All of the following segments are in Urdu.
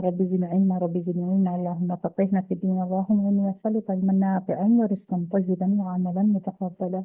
رب زدنا علما رب زدنا علما اللهم فقهنا في الدين اللهم إني أسألك علما نافعا ورزقا طيبا وعملا متقبلا.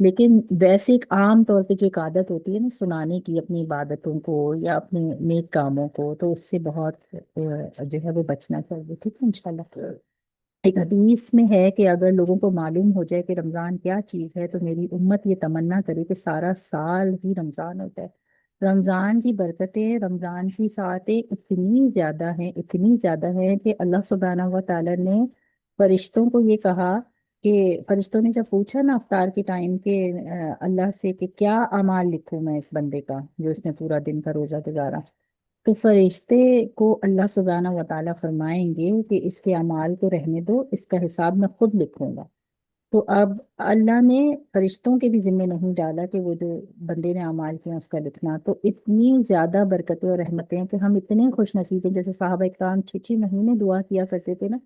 لیکن ویسے ایک عام طور پہ جو ایک عادت ہوتی ہے نا سنانے کی اپنی عبادتوں کو یا اپنے نیک کاموں کو، تو اس سے بہت جو ہے وہ بچنا چاہیے، ٹھیک ہے انشاءاللہ۔ ایک حدیث میں ہے کہ اگر لوگوں کو معلوم ہو جائے کہ رمضان کیا چیز ہے تو میری امت یہ تمنا کرے کہ سارا سال ہی رمضان ہوتا ہے۔ رمضان کی برکتیں، رمضان کی ساعتیں اتنی زیادہ ہیں، اتنی زیادہ ہیں کہ اللہ سبحانہ و تعالی نے فرشتوں کو یہ کہا کہ فرشتوں نے جب پوچھا نا افطار کے ٹائم کہ اللہ سے کہ کیا اعمال لکھوں میں اس بندے کا جو اس نے پورا دن کا روزہ گزارا، تو فرشتے کو اللہ سبحانہ و تعالیٰ فرمائیں گے کہ اس کے اعمال کو رہنے دو، اس کا حساب میں خود لکھوں گا۔ تو اب اللہ نے فرشتوں کے بھی ذمہ نہیں ڈالا کہ وہ جو بندے نے اعمال کیا اس کا لکھنا، تو اتنی زیادہ برکتیں اور رحمتیں ہیں کہ ہم اتنے خوش نصیب ہیں، جیسے صحابہ اکرام 6 6 مہینے دعا کیا کرتے تھے نا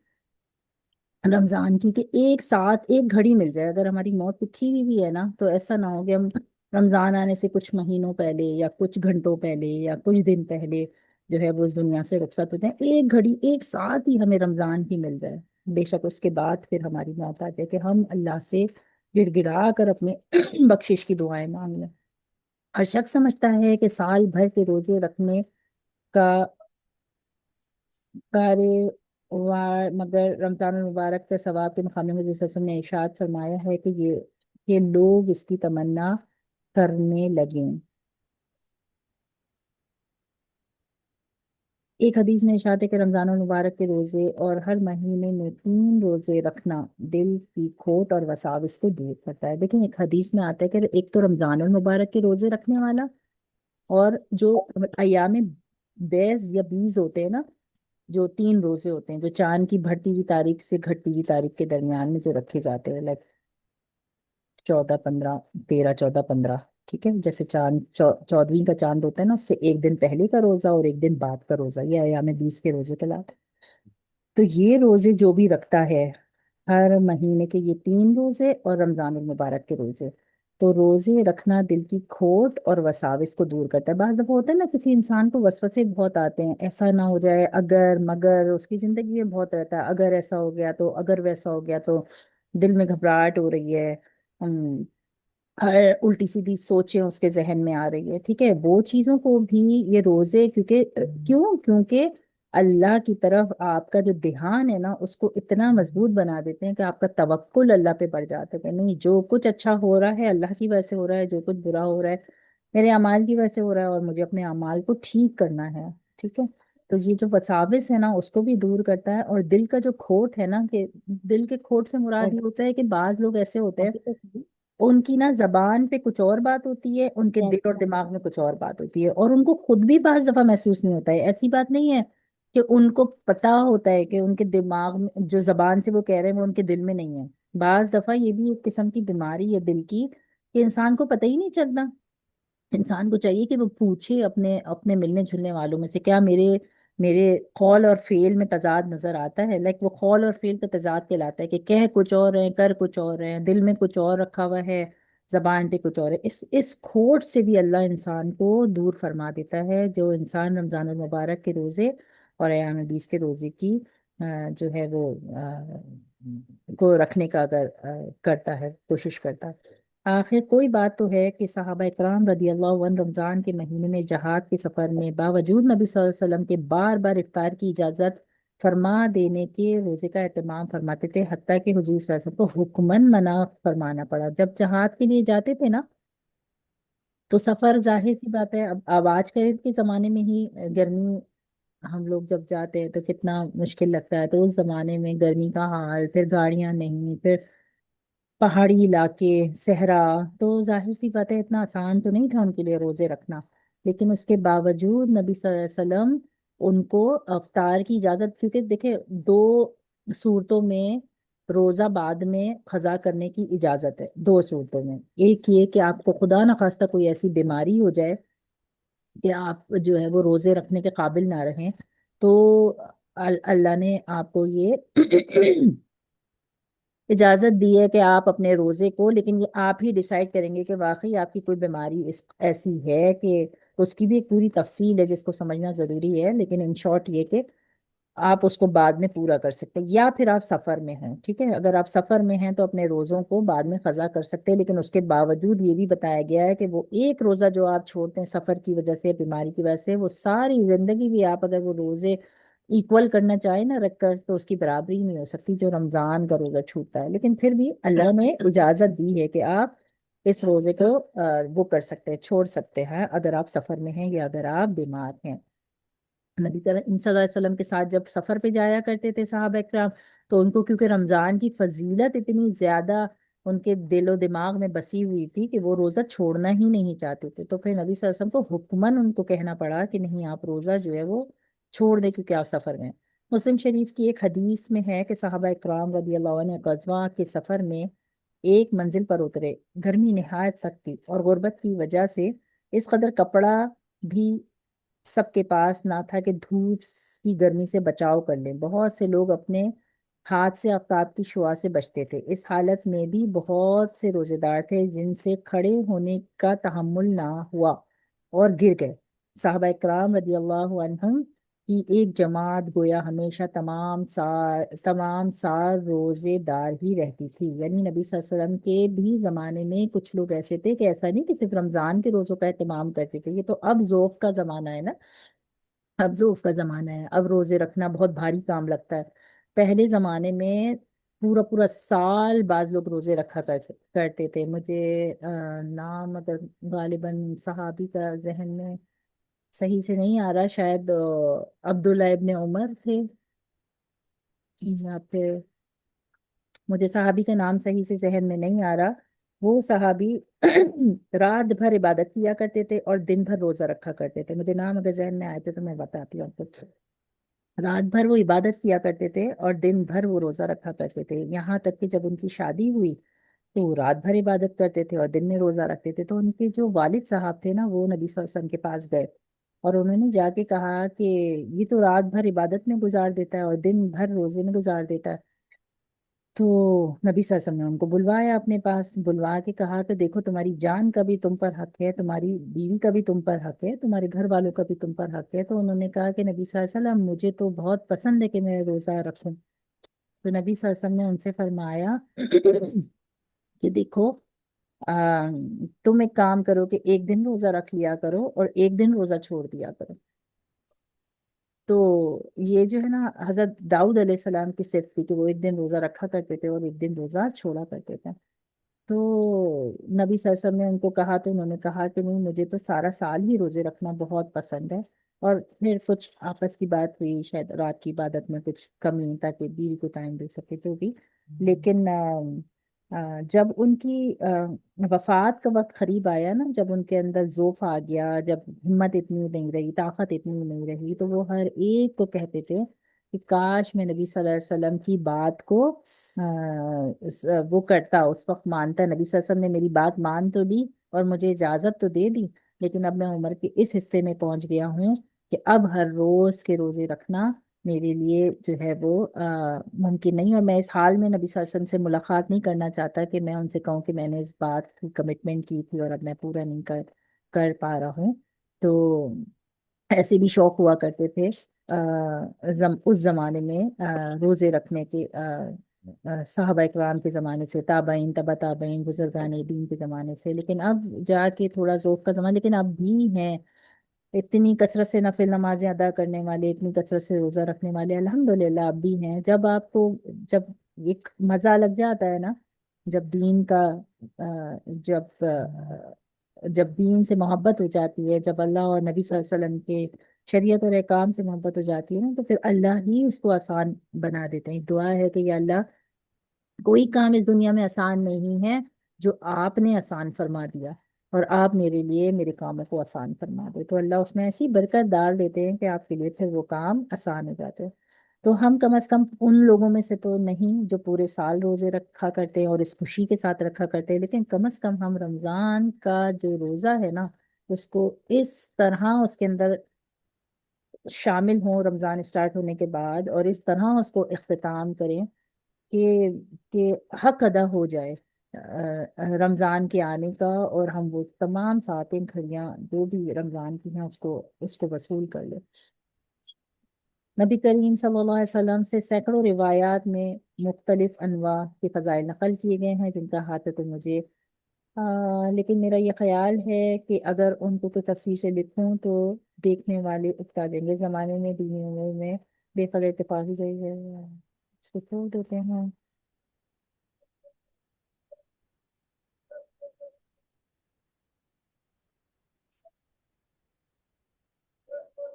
رمضان کی، کہ ایک ساتھ ایک گھڑی مل جائے، اگر ہماری موت لکھی ہوئی بھی ہے نا تو ایسا نہ ہو کہ ہم رمضان آنے سے کچھ مہینوں پہلے یا کچھ گھنٹوں پہلے یا کچھ دن پہلے جو ہے وہ اس دنیا سے رخصت ہو جائیں، ایک گھڑی ایک ساتھ ہی ہمیں رمضان کی مل جائے، بے شک اس کے بعد پھر ہماری موت آ جائے کہ ہم اللہ سے گڑ گڑا کر اپنے بخشش کی دعائیں مانگ لیں۔ اور شخص سمجھتا ہے کہ سال بھر کے روزے رکھنے کا کارے مگر رمضان المبارک کے ثواب کے مقام میں جیسے وسلم نے ارشاد فرمایا ہے کہ یہ لوگ اس کی تمنا کرنے لگیں۔ ایک حدیث میں ارشاد ہے کہ رمضان المبارک کے روزے اور ہر مہینے میں 3 روزے رکھنا دل کی کھوٹ اور وساوس کو دور کرتا ہے۔ دیکھیں ایک حدیث میں آتا ہے کہ ایک تو رمضان المبارک کے روزے رکھنے والا، اور جو ایام بیز یا بیز ہوتے ہیں نا، جو 3 روزے ہوتے ہیں جو چاند کی بڑھتی ہوئی تاریخ سے گھٹتی ہوئی تاریخ کے درمیان میں جو رکھے جاتے ہیں، لائک 14 15، 13 14 15، ٹھیک ہے، جیسے چاند 14ویں کا چاند ہوتا ہے نا، اس سے ایک دن پہلے کا روزہ اور ایک دن بعد کا روزہ، یہ ایام 20 کے روزے کہلاتے ہیں۔ تو یہ روزے جو بھی رکھتا ہے ہر مہینے کے، یہ 3 روزے اور رمضان المبارک کے روزے، تو روزے رکھنا دل کی کھوٹ اور وساوس کو دور کرتا ہے۔ بعض دفعہ ہوتا ہے نا کسی انسان کو وسوسے بہت آتے ہیں، ایسا نہ ہو جائے، اگر مگر، اس کی زندگی میں بہت رہتا ہے اگر ایسا ہو گیا تو، اگر ویسا ہو گیا تو، دل میں گھبراہٹ ہو رہی ہے، ہر الٹی سیدھی سوچیں اس کے ذہن میں آ رہی ہے، ٹھیک ہے، وہ چیزوں کو بھی یہ روزے، کیونکہ اللہ کی طرف آپ کا جو دھیان ہے نا اس کو اتنا مضبوط بنا دیتے ہیں کہ آپ کا توکل اللہ پہ بڑھ جاتا ہے کہ نہیں، جو کچھ اچھا ہو رہا ہے اللہ کی وجہ سے ہو رہا ہے، جو کچھ برا ہو رہا ہے میرے اعمال کی وجہ سے ہو رہا ہے، اور مجھے اپنے اعمال کو ٹھیک کرنا ہے، ٹھیک ہے۔ تو یہ جو وساوس ہے نا اس کو بھی دور کرتا ہے، اور دل کا جو کھوٹ ہے نا، کہ دل کے کھوٹ سے مراد یہ ہوتا ہے کہ بعض لوگ ایسے ہوتے ہیں ان کی نا زبان پہ کچھ اور بات ہوتی ہے، ان کے دل اور دماغ میں کچھ اور بات ہوتی ہے، اور ان کو خود بھی بعض دفعہ محسوس نہیں ہوتا ہے، ایسی بات نہیں ہے کہ ان کو پتا ہوتا ہے کہ ان کے دماغ میں جو زبان سے وہ کہہ رہے ہیں وہ ان کے دل میں نہیں ہے۔ بعض دفعہ یہ بھی ایک قسم کی بیماری ہے دل کی کہ انسان کو پتہ ہی نہیں چلتا۔ انسان کو چاہیے کہ وہ پوچھے اپنے اپنے ملنے جلنے والوں میں سے، کیا میرے میرے قول اور فعل میں تضاد نظر آتا ہے، لائک وہ قول اور فعل کا تضاد کہلاتا ہے کہ کہہ کچھ اور ہیں، کر کچھ اور ہیں، دل میں کچھ اور رکھا ہوا ہے، زبان پہ کچھ اور ہے۔ اس کھوٹ سے بھی اللہ انسان کو دور فرما دیتا ہے، جو انسان رمضان المبارک کے روزے اور ایام 20 کے روزے کی جو ہے وہ کو رکھنے کا اگر کرتا ہے، کوشش کرتا ہے۔ آخر کوئی بات تو ہے کہ صحابہ اکرام رضی اللہ عنہ رمضان کے مہینے میں جہاد کے سفر میں باوجود نبی صلی اللہ علیہ وسلم کے بار بار افطار کی اجازت فرما دینے کے روزے کا اہتمام فرماتے تھے، حتیٰ کہ حضور صلی اللہ علیہ وسلم کو حکمن منع فرمانا پڑا۔ جب جہاد کے لیے جاتے تھے نا تو سفر ظاہر سی بات ہے، اب آج کے زمانے میں ہی گرمی، ہم لوگ جب جاتے ہیں تو کتنا مشکل لگتا ہے، تو اس زمانے میں گرمی کا حال، پھر گاڑیاں نہیں، پھر پہاڑی علاقے، صحرا، تو ظاہر سی بات ہے اتنا آسان تو نہیں تھا ان کے لیے روزے رکھنا، لیکن اس کے باوجود نبی صلی اللہ علیہ وسلم ان کو افطار کی اجازت، کیونکہ دیکھیں 2 صورتوں میں روزہ بعد میں قضا کرنے کی اجازت ہے، 2 صورتوں میں، ایک یہ کہ آپ کو خدا نخواستہ کوئی ایسی بیماری ہو جائے کہ آپ جو ہے وہ روزے رکھنے کے قابل نہ رہیں، تو اللہ نے آپ کو یہ اجازت دی ہے کہ آپ اپنے روزے کو، لیکن یہ آپ ہی ڈیسائیڈ کریں گے کہ واقعی آپ کی کوئی بیماری ایسی ہے کہ اس کی بھی ایک پوری تفصیل ہے جس کو سمجھنا ضروری ہے، لیکن ان شارٹ یہ کہ آپ اس کو بعد میں پورا کر سکتے ہیں، یا پھر آپ سفر میں ہیں، ٹھیک ہے، اگر آپ سفر میں ہیں تو اپنے روزوں کو بعد میں قضا کر سکتے ہیں، لیکن اس کے باوجود یہ بھی بتایا گیا ہے کہ وہ ایک روزہ جو آپ چھوڑتے ہیں سفر کی وجہ سے، بیماری کی وجہ سے، وہ ساری زندگی بھی آپ اگر وہ روزے ایکول کرنا چاہیں نا رکھ کر، تو اس کی برابری نہیں ہو سکتی جو رمضان کا روزہ چھوٹتا ہے، لیکن پھر بھی اللہ نے اجازت دی ہے کہ آپ اس روزے کو وہ کر سکتے ہیں، چھوڑ سکتے ہیں، اگر آپ سفر میں ہیں یا اگر آپ بیمار ہیں۔ نبی کریم صلی اللہ علیہ وسلم کے ساتھ جب سفر پہ جایا کرتے تھے صحابہ کرام، تو ان کو کیونکہ رمضان کی فضیلت اتنی زیادہ ان کے دل و دماغ میں بسی ہوئی تھی کہ وہ روزہ چھوڑنا ہی نہیں چاہتے تھے، تو پھر نبی صلی اللہ علیہ وسلم کو حکمن ان کو کہنا پڑا کہ نہیں، آپ روزہ جو ہے وہ چھوڑ دیں کیونکہ آپ سفر میں ہیں۔ مسلم شریف کی ایک حدیث میں ہے کہ صحابہ اکرام رضی اللہ عنہ غزوہ کے سفر میں ایک منزل پر اترے، گرمی نہایت سخت تھی اور غربت کی وجہ سے اس قدر کپڑا بھی سب کے پاس نہ تھا کہ دھوپ کی گرمی سے بچاؤ کر لیں، بہت سے لوگ اپنے ہاتھ سے آفتاب کی شعاع سے بچتے تھے، اس حالت میں بھی بہت سے روزے دار تھے جن سے کھڑے ہونے کا تحمل نہ ہوا اور گر گئے۔ صحابہ کرام رضی اللہ عنہم کی ایک جماعت گویا ہمیشہ تمام سال روزے دار ہی رہتی تھی، یعنی نبی صلی اللہ علیہ وسلم کے بھی زمانے میں کچھ لوگ ایسے تھے کہ ایسا نہیں کہ صرف رمضان کے روزوں کا اہتمام کرتے تھے، یہ تو اب ذوق کا زمانہ ہے نا، اب ذوق کا زمانہ ہے، اب روزے رکھنا بہت بھاری کام لگتا ہے۔ پہلے زمانے میں پورا پورا سال بعض لوگ روزے رکھا کرتے تھے، مجھے نام اگر غالباً صحابی کا ذہن میں صحیح سے نہیں آ رہا، شاید عبداللہ ابن عمر تھے، یا پھر مجھے صحابی کا نام صحیح سے ذہن میں نہیں آ رہا۔ وہ صحابی رات بھر عبادت کیا کرتے تھے اور دن بھر روزہ رکھا کرتے تھے، مجھے نام اگر ذہن میں آئے تھے تو میں بتاتی ہوں آپ کو۔ رات بھر وہ عبادت کیا کرتے تھے اور دن بھر وہ روزہ رکھا کرتے تھے، یہاں تک کہ جب ان کی شادی ہوئی تو وہ رات بھر عبادت کرتے تھے اور دن میں روزہ رکھتے تھے، تو ان کے جو والد صاحب تھے نا، وہ نبی صلی اللہ علیہ وسلم کے پاس گئے اور انہوں نے جا کے کہا کہ یہ تو رات بھر عبادت میں گزار دیتا ہے اور دن بھر روزے میں گزار دیتا ہے۔ تو نبی صلی اللہ علیہ وسلم نے ان کو بلوایا اپنے پاس، بلوا کے کہا کہ دیکھو، تمہاری جان کا بھی تم پر حق ہے، تمہاری بیوی کا بھی تم پر حق ہے، تمہارے گھر والوں کا بھی تم پر حق ہے۔ تو انہوں نے کہا کہ نبی صلی اللہ علیہ وسلم، مجھے تو بہت پسند ہے کہ میں روزہ رکھوں۔ تو نبی صلی اللہ علیہ وسلم نے ان سے فرمایا کہ دیکھو، آ, تم ایک کام کرو کہ ایک دن روزہ رکھ لیا کرو اور ایک دن روزہ چھوڑ دیا کرو۔ تو یہ جو ہے نا حضرت داؤد علیہ السلام کی صفت تھی کہ وہ ایک دن روزہ رکھا کرتے تھے اور ایک دن روزہ چھوڑا کرتے تھے۔ تو نبی صلی اللہ علیہ وسلم نے ان کو کہا تو انہوں نے کہا کہ نہیں، مجھے تو سارا سال ہی روزے رکھنا بہت پسند ہے، اور پھر کچھ آپس کی بات ہوئی، شاید رات کی عبادت میں کچھ کمی تاکہ بیوی کو ٹائم دے سکے تو بھی، لیکن جب ان کی وفات کا وقت قریب آیا نا، جب ان کے اندر ذوف آ گیا، جب ہمت اتنی نہیں رہی، طاقت اتنی نہیں رہی، تو وہ ہر ایک کو کہتے تھے کہ کاش میں نبی صلی اللہ علیہ وسلم کی بات کو وہ کرتا، اس وقت مانتا، نبی صلی اللہ علیہ وسلم نے میری بات مان تو لی اور مجھے اجازت تو دے دی، لیکن اب میں عمر کے اس حصے میں پہنچ گیا ہوں کہ اب ہر روز کے روزے رکھنا میرے لیے جو ہے وہ ممکن نہیں، اور میں اس حال میں نبی صلی اللہ علیہ وسلم سے ملاقات نہیں کرنا چاہتا کہ میں ان سے کہوں کہ میں نے اس بات کی کمٹمنٹ کی تھی اور اب میں پورا نہیں کر پا رہا ہوں۔ تو ایسے بھی شوق ہوا کرتے تھے اس زمانے میں روزے رکھنے کے، صحابہ اکرام کے زمانے سے، تابعین، تبع تابعین، بزرگان دین کے زمانے سے، لیکن اب جا کے تھوڑا ذوق کا زمانہ، لیکن اب بھی ہیں اتنی کثرت سے نفل نمازیں ادا کرنے والے، اتنی کثرت سے روزہ رکھنے والے، الحمدللہ اب بھی ہیں۔ جب آپ کو، جب ایک مزہ لگ جاتا ہے نا، جب دین کا جب دین سے محبت ہو جاتی ہے، جب اللہ اور نبی صلی اللہ علیہ وسلم کے شریعت اور احکام سے محبت ہو جاتی ہے نا، تو پھر اللہ ہی اس کو آسان بنا دیتے ہیں۔ دعا ہے کہ یا اللہ، کوئی کام اس دنیا میں آسان نہیں ہے جو آپ نے آسان فرما دیا، اور آپ میرے لیے میرے کاموں کو آسان فرما دے، تو اللہ اس میں ایسی برکت ڈال دیتے ہیں کہ آپ کے لیے پھر وہ کام آسان ہو جاتے ہیں۔ تو ہم کم از کم ان لوگوں میں سے تو نہیں جو پورے سال روزے رکھا کرتے ہیں اور اس خوشی کے ساتھ رکھا کرتے ہیں، لیکن کم از کم ہم رمضان کا جو روزہ ہے نا، اس کو اس طرح اس کے اندر شامل ہوں رمضان اسٹارٹ ہونے کے بعد، اور اس طرح اس کو اختتام کریں کہ حق ادا ہو جائے رمضان کے آنے کا، اور ہم وہ تمام ساعتیں گھڑیاں جو بھی رمضان کی ہیں اس کو وصول کر لیں۔ نبی کریم صلی اللہ علیہ وسلم سے سینکڑوں روایات میں مختلف انواع کے فضائل نقل کیے گئے ہیں جن کا احاطہ تو مجھے لیکن میرا یہ خیال ہے کہ اگر ان کو کوئی تفصیل سے لکھوں تو دیکھنے والے اکتا دیں گے. زمانے میں دینی امور میں بے قدر اتفاق ہو گئی ہے، اس کو چھوڑ دیتے ہیں.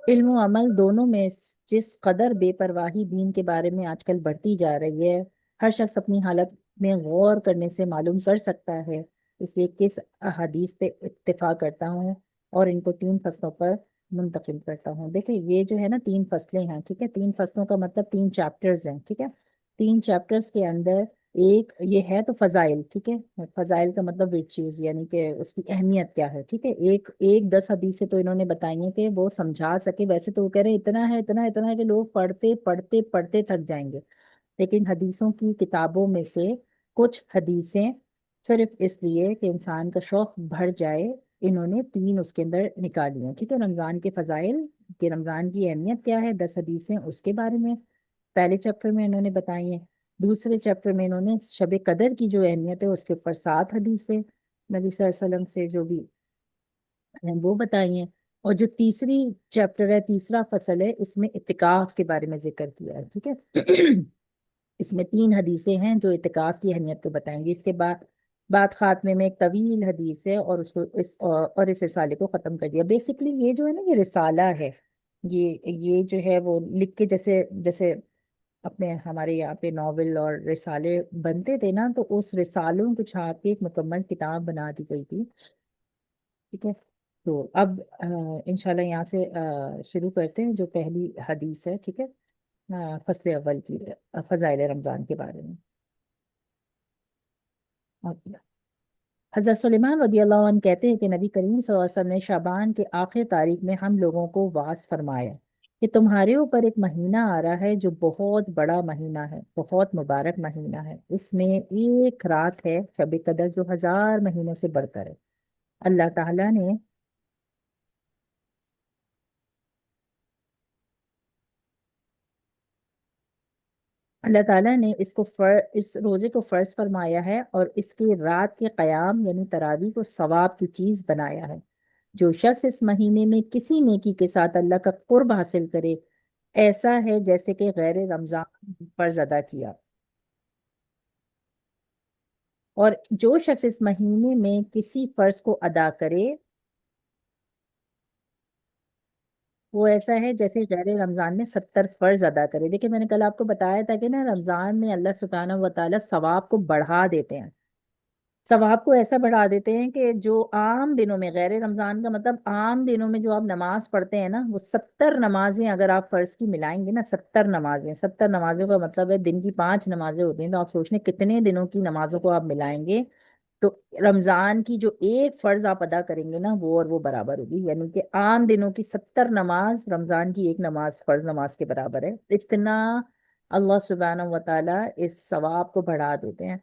علم و عمل دونوں میں جس قدر بے پرواہی دین کے بارے میں آج کل بڑھتی جا رہی ہے، ہر شخص اپنی حالت میں غور کرنے سے معلوم کر سکتا ہے. اس لیے کس احادیث پہ اتفاق کرتا ہوں اور ان کو 3 فصلوں پر منتقل کرتا ہوں. دیکھیں یہ جو ہے نا 3 فصلیں ہیں، ٹھیک ہے. 3 فصلوں کا مطلب 3 چیپٹرز ہیں، ٹھیک ہے. 3 چیپٹرز کے اندر ایک یہ ہے تو فضائل، ٹھیک ہے. فضائل کا مطلب ورچیوز، یعنی کہ اس کی اہمیت کیا ہے، ٹھیک ہے. ایک ایک 10 حدیثیں تو انہوں نے بتائی ہیں کہ وہ سمجھا سکے. ویسے تو وہ کہہ رہے ہیں اتنا ہے اتنا اتنا ہے کہ لوگ پڑھتے پڑھتے پڑھتے تھک جائیں گے، لیکن حدیثوں کی کتابوں میں سے کچھ حدیثیں صرف اس لیے کہ انسان کا شوق بڑھ جائے، انہوں نے 3 اس کے اندر نکالی ہیں، ٹھیک ہے. رمضان کے فضائل کہ رمضان کی اہمیت کیا ہے، 10 حدیثیں اس کے بارے میں پہلے چیپٹر میں انہوں نے بتائی ہیں. دوسرے چیپٹر میں انہوں نے شب قدر کی جو اہمیت ہے اس کے اوپر 7 حدیثیں نبی صلی اللہ علیہ وسلم سے جو بھی ہیں وہ بتائی ہیں. اور جو تیسری چیپٹر ہے، تیسرا فصل ہے، اس میں اعتکاف کے بارے میں ذکر کیا ہے، ٹھیک ہے. اس میں 3 حدیثیں ہیں جو اعتکاف کی اہمیت کو بتائیں گی. اس کے بعد خاتمے میں ایک طویل حدیث ہے اور اس کو اس رسالے کو ختم کر دیا. بیسکلی یہ جو ہے نا یہ رسالہ ہے، یہ جو ہے وہ لکھ کے جیسے جیسے اپنے ہمارے یہاں پہ ناول اور رسالے بنتے تھے نا، تو اس رسالوں کو چھاپ کے ایک مکمل کتاب بنا دی گئی تھی، ٹھیک ہے. تو اب انشاءاللہ یہاں سے شروع کرتے ہیں جو پہلی حدیث ہے، ٹھیک ہے. فصل اول کی فضائل رمضان کے بارے میں. حضرت سلیمان رضی اللہ عنہ کہتے ہیں کہ نبی کریم صلی اللہ علیہ وسلم نے شعبان کے آخر تاریخ میں ہم لوگوں کو واعظ فرمایا کہ تمہارے اوپر ایک مہینہ آ رہا ہے جو بہت بڑا مہینہ ہے، بہت مبارک مہینہ ہے. اس میں ایک رات ہے شب قدر جو 1000 مہینوں سے بڑھ کر ہے. اللہ تعالیٰ نے اللہ تعالیٰ نے اس روزے کو فرض فرمایا ہے اور اس کی رات کے قیام یعنی تراویح کو ثواب کی چیز بنایا ہے. جو شخص اس مہینے میں کسی نیکی کے ساتھ اللہ کا قرب حاصل کرے، ایسا ہے جیسے کہ غیر رمضان فرض ادا کیا. اور جو شخص اس مہینے میں کسی فرض کو ادا کرے، وہ ایسا ہے جیسے غیر رمضان میں 70 فرض ادا کرے. دیکھیں میں نے کل آپ کو بتایا تھا کہ نا رمضان میں اللہ سبحانہ و تعالیٰ ثواب کو بڑھا دیتے ہیں. ثواب کو ایسا بڑھا دیتے ہیں کہ جو عام دنوں میں، غیر رمضان کا مطلب عام دنوں میں جو آپ نماز پڑھتے ہیں نا، وہ 70 نمازیں اگر آپ فرض کی ملائیں گے نا، 70 نمازیں، 70 نمازوں کا مطلب ہے دن کی 5 نمازیں ہوتی ہیں. تو آپ سوچنے کتنے دنوں کی نمازوں کو آپ ملائیں گے. تو رمضان کی جو ایک فرض آپ ادا کریں گے نا وہ اور وہ برابر ہوگی، یعنی کہ عام دنوں کی 70 نماز رمضان کی ایک نماز فرض نماز کے برابر ہے. اتنا اللہ سبحانہ و تعالیٰ اس ثواب کو بڑھا دیتے ہیں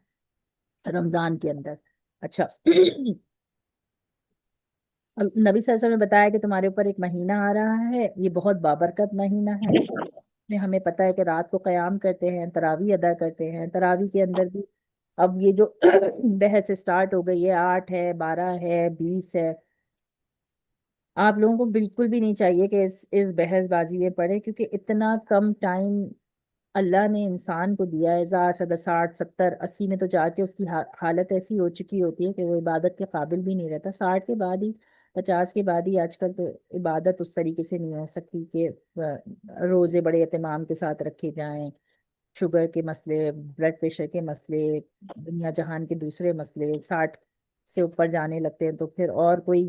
رمضان کے اندر. اچھا نبی صلی اللہ علیہ وسلم نے بتایا کہ تمہارے اوپر ایک مہینہ آ رہا ہے، یہ بہت بابرکت مہینہ ہے. اس میں ہمیں پتہ ہے کہ رات کو قیام کرتے ہیں، تراویح ادا کرتے ہیں. تراویح کے اندر بھی اب یہ جو بحث اسٹارٹ ہو گئی ہے، 8 ہے، 12 ہے، 20 ہے، آپ لوگوں کو بالکل بھی نہیں چاہیے کہ اس بحث بازی میں پڑے، کیونکہ اتنا کم ٹائم اللہ نے انسان کو دیا ہے. زیادہ سے زیادہ 60 70 80 میں تو جا کے اس کی حالت ایسی ہو چکی ہوتی ہے کہ وہ عبادت کے قابل بھی نہیں رہتا. 60 کے بعد ہی، 50 کے بعد ہی آج کل تو عبادت اس طریقے سے نہیں ہو سکتی کہ روزے بڑے اہتمام کے ساتھ رکھے جائیں. شوگر کے مسئلے، بلڈ پریشر کے مسئلے، دنیا جہان کے دوسرے مسئلے 60 سے اوپر جانے لگتے ہیں تو پھر اور کوئی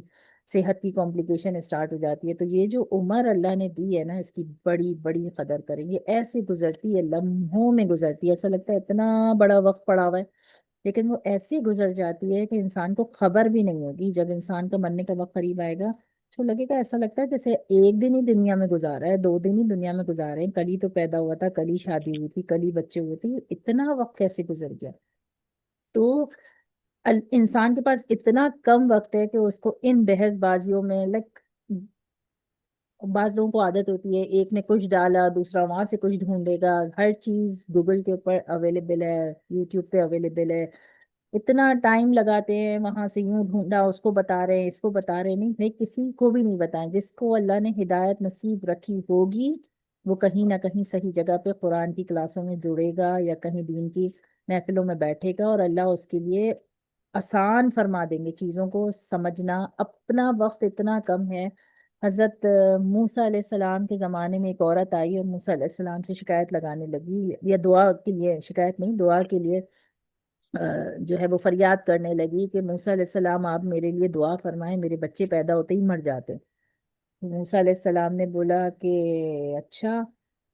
صحت کی کمپلیکیشن اسٹارٹ ہو جاتی ہے. تو یہ جو عمر اللہ نے دی ہے نا، اس کی بڑی بڑی قدر کریں. یہ ایسے گزرتی ہے، لمحوں میں گزرتی ہے، ایسا لگتا ہے اتنا بڑا وقت پڑا ہوا ہے، لیکن وہ ایسی گزر جاتی ہے کہ انسان کو خبر بھی نہیں ہوگی. جب انسان کا مرنے کا وقت قریب آئے گا تو لگے گا، ایسا لگتا ہے جیسے ایک دن ہی دنیا میں گزارا ہے، 2 دن ہی دنیا میں گزارے ہیں، کل ہی تو پیدا ہوا تھا، کل ہی شادی ہوئی تھی، کل ہی بچے ہوئے تھے. اتنا وقت کیسے گزر گیا. تو انسان کے پاس اتنا کم وقت ہے کہ اس کو ان بحث بازیوں میں بعض لوگوں کو عادت ہوتی ہے ایک نے کچھ ڈالا دوسرا وہاں سے کچھ ڈھونڈے گا، ہر چیز گوگل کے اوپر اویلیبل ہے، یوٹیوب پہ اویلیبل ہے، اتنا ٹائم لگاتے ہیں وہاں سے یوں ڈھونڈا اس کو بتا رہے ہیں اس کو بتا رہے ہیں، نہیں بھائی کسی کو بھی نہیں بتائیں، جس کو اللہ نے ہدایت نصیب رکھی ہوگی وہ کہیں نہ کہیں صحیح جگہ پہ قرآن کی کلاسوں میں جڑے گا یا کہیں دین کی محفلوں میں بیٹھے گا، اور اللہ اس کے لیے آسان فرما دیں گے چیزوں کو سمجھنا۔ اپنا وقت اتنا کم ہے، حضرت موسیٰ علیہ السلام کے زمانے میں ایک عورت آئی اور موسیٰ علیہ السلام سے شکایت لگانے لگی، یا دعا کے لیے، شکایت نہیں دعا کے لیے جو ہے وہ فریاد کرنے لگی کہ موسیٰ علیہ السلام آپ میرے لیے دعا فرمائیں، میرے بچے پیدا ہوتے ہی مر جاتے ہیں۔ موسیٰ علیہ السلام نے بولا کہ اچھا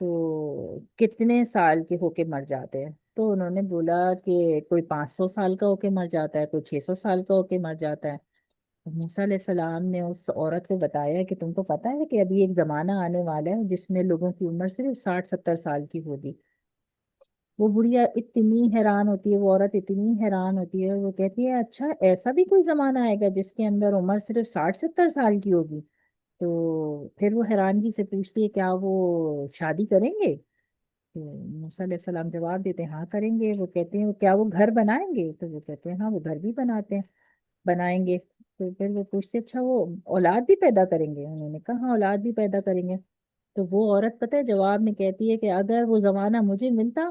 تو کتنے سال کے ہو کے مر جاتے ہیں؟ تو انہوں نے بولا کہ کوئی 500 سال کا ہو کے مر جاتا ہے، کوئی 600 سال کا ہو کے مر جاتا ہے۔ تو موسیٰ علیہ السلام نے اس عورت کو بتایا کہ تم کو پتہ ہے کہ ابھی ایک زمانہ آنے والا ہے جس میں لوگوں کی عمر صرف 60 70 سال کی ہوگی۔ وہ بڑھیا اتنی حیران ہوتی ہے، وہ عورت اتنی حیران ہوتی ہے، وہ کہتی ہے اچھا ایسا بھی کوئی زمانہ آئے گا جس کے اندر عمر صرف 60 70 سال کی ہوگی؟ تو پھر وہ حیرانگی سے پوچھتی ہے کیا وہ شادی کریں گے؟ تو موسیٰ علیہ السلام جواب دیتے ہیں ہاں کریں گے۔ وہ کہتے ہیں کیا وہ گھر بنائیں گے؟ تو وہ کہتے ہیں ہاں وہ گھر بھی بناتے ہیں، بنائیں گے۔ تو پھر وہ پوچھتے اچھا وہ اولاد بھی پیدا کریں گے؟ انہوں نے کہا ہاں اولاد بھی پیدا کریں گے۔ تو وہ عورت پتہ ہے جواب میں کہتی ہے کہ اگر وہ زمانہ مجھے ملتا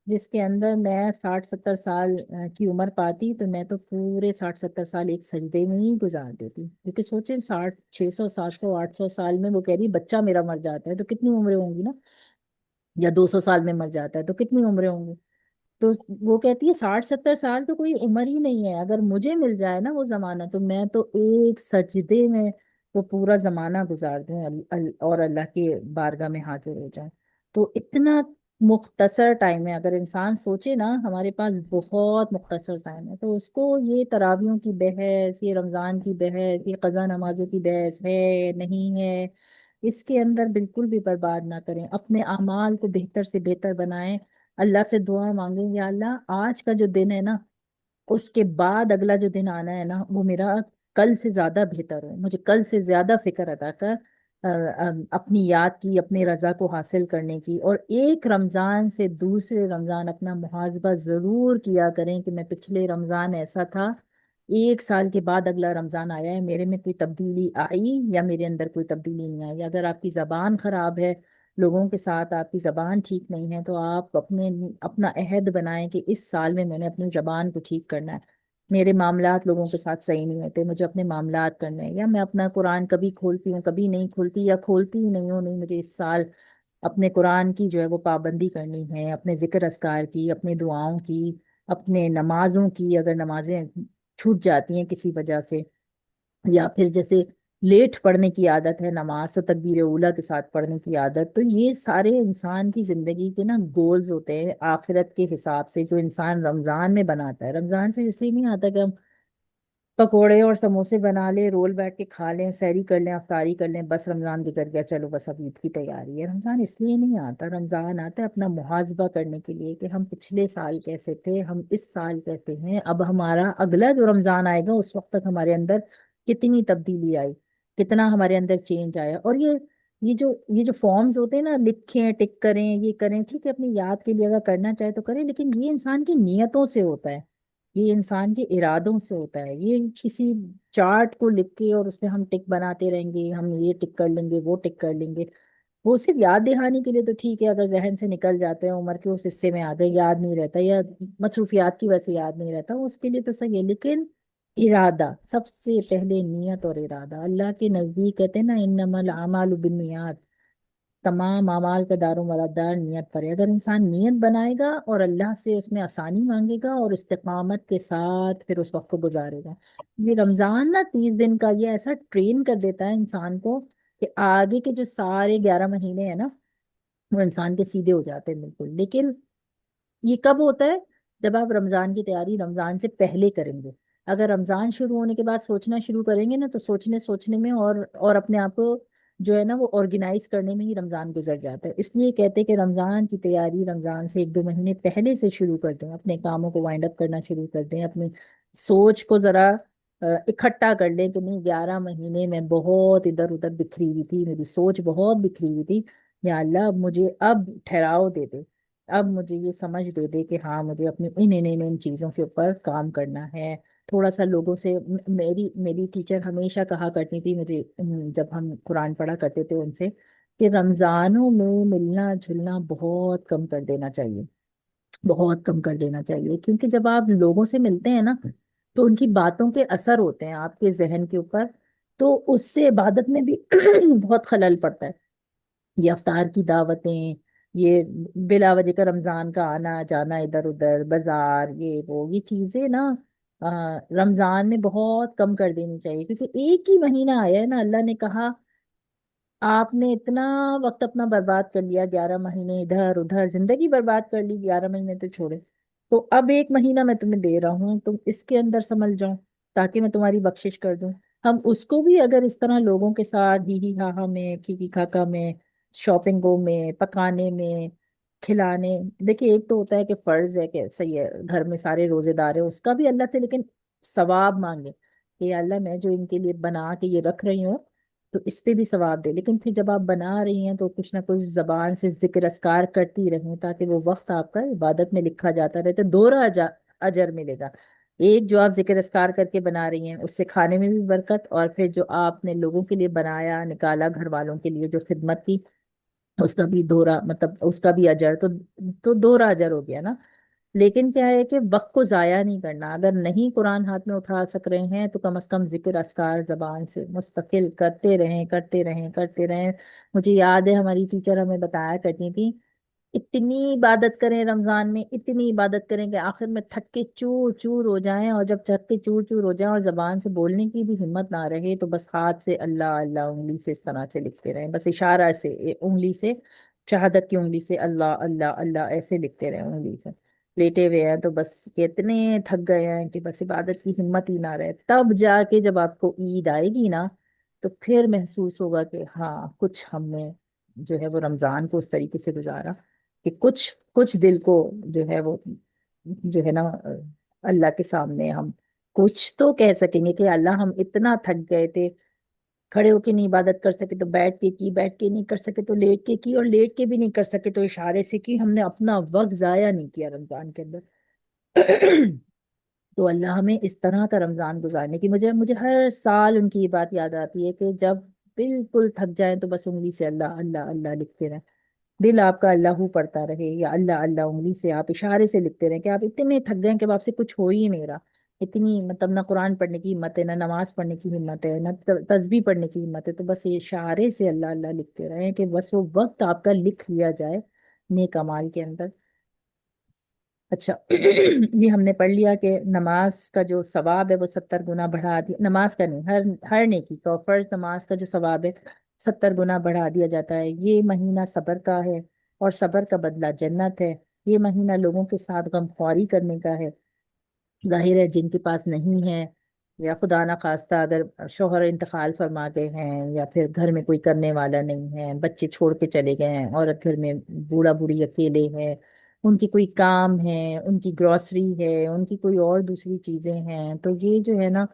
جس کے اندر میں 60 70 سال کی عمر پاتی تو میں تو پورے 60 70 سال ایک سجدے میں ہی گزار دیتی، کیونکہ سوچیں 60 600 700 800 سال میں وہ کہہ رہی بچہ میرا مر جاتا ہے تو کتنی عمریں ہوں گی نا، یا 200 سال میں مر جاتا ہے تو کتنی عمریں ہوں گی؟ تو وہ کہتی ہے 60 70 سال تو کوئی عمر ہی نہیں ہے، اگر مجھے مل جائے نا وہ زمانہ تو میں تو ایک سجدے میں وہ پورا زمانہ گزار دوں اور اللہ کی بارگاہ میں حاضر ہو جائے۔ تو اتنا مختصر ٹائم ہے، اگر انسان سوچے نا ہمارے پاس بہت مختصر ٹائم ہے، تو اس کو یہ تراویحوں کی بحث، یہ رمضان کی بحث، یہ قضا نمازوں کی بحث ہے نہیں ہے، اس کے اندر بالکل بھی برباد نہ کریں، اپنے اعمال کو بہتر سے بہتر بنائیں، اللہ سے دعا مانگیں یا اللہ آج کا جو دن ہے نا اس کے بعد اگلا جو دن آنا ہے نا وہ میرا کل سے زیادہ بہتر ہو، مجھے کل سے زیادہ فکر عطا کر اپنی یاد کی، اپنے رضا کو حاصل کرنے کی، اور ایک رمضان سے دوسرے رمضان اپنا محاسبہ ضرور کیا کریں کہ میں پچھلے رمضان ایسا تھا، ایک سال کے بعد اگلا رمضان آیا ہے میرے میں کوئی تبدیلی آئی یا میرے اندر کوئی تبدیلی نہیں آئی؟ اگر آپ کی زبان خراب ہے، لوگوں کے ساتھ آپ کی زبان ٹھیک نہیں ہے، تو آپ اپنا عہد بنائیں کہ اس سال میں نے اپنی زبان کو ٹھیک کرنا ہے، میرے معاملات لوگوں کے ساتھ صحیح نہیں ہوتے، مجھے اپنے معاملات کرنے ہیں، یا میں اپنا قرآن کبھی کھولتی ہوں کبھی نہیں کھولتی، یا کھولتی ہی نہیں ہوں، نہیں مجھے اس سال اپنے قرآن کی جو ہے وہ پابندی کرنی ہے، اپنے ذکر اذکار کی، اپنے دعاؤں کی، اپنے نمازوں کی، اگر نمازیں چھوٹ جاتی ہیں کسی وجہ سے، یا پھر جیسے لیٹ پڑھنے کی عادت ہے نماز تو تکبیر اولیٰ کے ساتھ پڑھنے کی عادت، تو یہ سارے انسان کی زندگی کے نا گولز ہوتے ہیں آخرت کے حساب سے، جو انسان رمضان میں بناتا ہے۔ رمضان سے اس لیے نہیں آتا کہ ہم پکوڑے اور سموسے بنا لیں، رول بیٹھ کے کھا لیں، سحری کر لیں، افطاری کر لیں، بس رمضان گزر گیا چلو بس اب عید کی تیاری ہے۔ رمضان اس لیے نہیں آتا، رمضان آتا ہے اپنا محاسبہ کرنے کے لیے کہ ہم پچھلے سال کیسے تھے، ہم اس سال کیسے ہیں، اب ہمارا اگلا جو رمضان آئے گا اس وقت تک ہمارے اندر کتنی تبدیلی آئی، کتنا ہمارے اندر چینج آیا۔ اور یہ جو فارمز ہوتے ہیں نا، لکھیں ٹک کریں یہ کریں، ٹھیک ہے اپنی یاد کے لیے اگر کرنا چاہے تو کریں، لیکن یہ انسان کی نیتوں سے ہوتا ہے، یہ انسان کے ارادوں سے ہوتا ہے، یہ کسی چارٹ کو لکھ کے اور اس پہ ہم ٹک بناتے رہیں گے، ہم یہ ٹک کر لیں گے وہ ٹک کر لیں گے، وہ صرف یاد دہانی کے لیے تو ٹھیک ہے، اگر ذہن سے نکل جاتے ہیں عمر کے اس حصے میں آ گئے یاد نہیں رہتا، یا مصروفیات کی وجہ سے یاد نہیں رہتا، اس کے لیے تو صحیح ہے، لیکن ارادہ سب سے پہلے، نیت اور ارادہ اللہ کے نزدیک کہتے ہیں نا انما الاعمال بالنیات، تمام اعمال کا دار و مدار نیت پر ہے۔ اگر انسان نیت بنائے گا اور اللہ سے اس میں آسانی مانگے گا اور استقامت کے ساتھ پھر اس وقت کو گزارے گا، یہ رمضان نا 30 دن کا یہ ایسا ٹرین کر دیتا ہے انسان کو کہ آگے کے جو سارے 11 مہینے ہیں نا وہ انسان کے سیدھے ہو جاتے ہیں بالکل۔ لیکن یہ کب ہوتا ہے؟ جب آپ رمضان کی تیاری رمضان سے پہلے کریں گے، اگر رمضان شروع ہونے کے بعد سوچنا شروع کریں گے نا تو سوچنے میں اور اپنے آپ کو جو ہے نا وہ آرگنائز کرنے میں ہی رمضان گزر جاتا ہے۔ اس لیے کہتے ہیں کہ رمضان کی تیاری رمضان سے 1 2 مہینے پہلے سے شروع کر دیں، اپنے کاموں کو وائنڈ اپ کرنا شروع کر دیں، اپنی سوچ کو ذرا اکٹھا کر لیں کہ نہیں 11 مہینے میں بہت ادھر ادھر بکھری ہوئی تھی، میری سوچ بہت بکھری ہوئی تھی، یا اللہ اب مجھے اب ٹھہراؤ دے دے، اب مجھے یہ سمجھ دے دے کہ ہاں مجھے اپنی ان چیزوں کے اوپر کام کرنا ہے۔ تھوڑا سا لوگوں سے میری میری ٹیچر ہمیشہ کہا کرتی تھی مجھے، جب ہم قرآن پڑھا کرتے تھے ان سے، کہ رمضانوں میں ملنا جلنا بہت کم کر دینا چاہیے، بہت کم کر دینا چاہیے، کیونکہ جب آپ لوگوں سے ملتے ہیں نا تو ان کی باتوں کے اثر ہوتے ہیں آپ کے ذہن کے اوپر، تو اس سے عبادت میں بھی بہت خلل پڑتا ہے۔ یہ افطار کی دعوتیں، یہ بلا وجہ کا رمضان کا آنا جانا ادھر ادھر بازار، یہ چیزیں نا رمضان میں بہت کم کر دینی چاہیے، کیونکہ ایک ہی مہینہ آیا ہے نا، اللہ نے کہا آپ نے اتنا وقت اپنا برباد کر لیا، 11 مہینے ادھر ادھر زندگی برباد کر لی، 11 مہینے تو چھوڑے، تو اب ایک مہینہ میں تمہیں دے رہا ہوں، تم اس کے اندر سنبھل جاؤ تاکہ میں تمہاری بخشش کر دوں۔ ہم اس کو بھی اگر اس طرح لوگوں کے ساتھ ہی ہا ہا میں کھی کھاکا میں شاپنگوں میں پکانے میں کھلانے، دیکھیے ایک تو ہوتا ہے کہ فرض ہے کہ صحیح ہے گھر میں سارے روزے دار ہیں، اس کا بھی اللہ سے لیکن ثواب مانگے کہ یا اللہ میں جو ان کے لیے بنا کے یہ رکھ رہی ہوں تو اس پہ بھی ثواب دے، لیکن پھر جب آپ بنا رہی ہیں تو کچھ نہ کچھ زبان سے ذکر اذکار کرتی رہیں تاکہ وہ وقت آپ کا عبادت میں لکھا جاتا رہے، تو دوہرا اجر ملے گا۔ ایک جو آپ ذکر اذکار کر کے بنا رہی ہیں اس سے کھانے میں بھی برکت، اور پھر جو آپ نے لوگوں کے لیے بنایا نکالا گھر والوں کے لیے جو خدمت کی اس کا بھی دوہرا مطلب اس کا بھی اجر، تو دوہرا اجر ہو گیا نا۔ لیکن کیا ہے کہ وقت کو ضائع نہیں کرنا، اگر نہیں قرآن ہاتھ میں اٹھا سک رہے ہیں تو کم از کم ذکر اذکار زبان سے مستقل کرتے رہیں کرتے رہیں کرتے رہیں۔ مجھے یاد ہے ہماری ٹیچر ہمیں بتایا کرتی تھی، اتنی عبادت کریں رمضان میں، اتنی عبادت کریں کہ آخر میں تھک کے چور چور ہو جائیں، اور جب تھک کے چور چور ہو جائیں اور زبان سے بولنے کی بھی ہمت نہ رہے تو بس ہاتھ سے اللہ اللہ انگلی سے اس طرح سے لکھتے رہیں، بس اشارہ سے انگلی سے، شہادت کی انگلی سے اللہ اللہ اللہ ایسے لکھتے رہیں انگلی سے، لیٹے ہوئے ہیں تو بس یہ اتنے تھک گئے ہیں کہ بس عبادت کی ہمت ہی نہ رہے، تب جا کے جب آپ کو عید آئے گی نا تو پھر محسوس ہوگا کہ ہاں کچھ ہم نے جو ہے وہ رمضان کو اس طریقے سے گزارا کہ کچھ کچھ دل کو جو ہے وہ جو ہے نا اللہ کے سامنے ہم کچھ تو کہہ سکیں گے کہ اللہ ہم اتنا تھک گئے تھے، کھڑے ہو کے نہیں عبادت کر سکے تو بیٹھ کے کی، بیٹھ کے نہیں کر سکے تو لیٹ کے کی، اور لیٹ کے بھی نہیں کر سکے تو اشارے سے کی، ہم نے اپنا وقت ضائع نہیں کیا رمضان کے اندر۔ تو اللہ ہمیں اس طرح کا رمضان گزارنے کی، مجھے ہر سال ان کی یہ بات یاد آتی ہے کہ جب بالکل تھک جائیں تو بس انگلی سے اللہ اللہ اللہ لکھتے رہیں، دل آپ کا اللہ پڑھتا رہے یا اللہ اللہ انگلی سے آپ اشارے سے لکھتے رہیں کہ آپ اتنے تھک گئے کہ اب آپ سے کچھ ہو ہی نہیں رہا، اتنی مطلب نہ قرآن پڑھنے کی ہمت ہے، نہ نماز پڑھنے کی ہمت ہے، نہ تسبیح پڑھنے کی ہمت ہے، تو بس یہ اشارے سے اللہ اللہ لکھتے رہیں کہ بس وہ وقت آپ کا لکھ لیا جائے نیک اعمال کے اندر۔ اچھا یہ ہم نے پڑھ لیا کہ نماز کا جو ثواب ہے وہ 70 گنا بڑھا دیا، نماز کا نہیں، ہر نیکی کا، فرض نماز کا جو ثواب ہے 70 گنا بڑھا دیا جاتا ہے۔ یہ مہینہ صبر کا ہے اور صبر کا بدلہ جنت ہے۔ یہ مہینہ لوگوں کے ساتھ غمخواری کرنے کا ہے، ظاہر ہے جن کے پاس نہیں ہے یا خدا نہ خواستہ اگر شوہر انتقال فرما گئے ہیں یا پھر گھر میں کوئی کرنے والا نہیں ہے، بچے چھوڑ کے چلے گئے ہیں، عورت گھر میں بوڑھا بوڑھی اکیلے ہیں، ان کی کوئی کام ہے، ان کی گروسری ہے، ان کی کوئی اور دوسری چیزیں ہیں، تو یہ جو ہے نا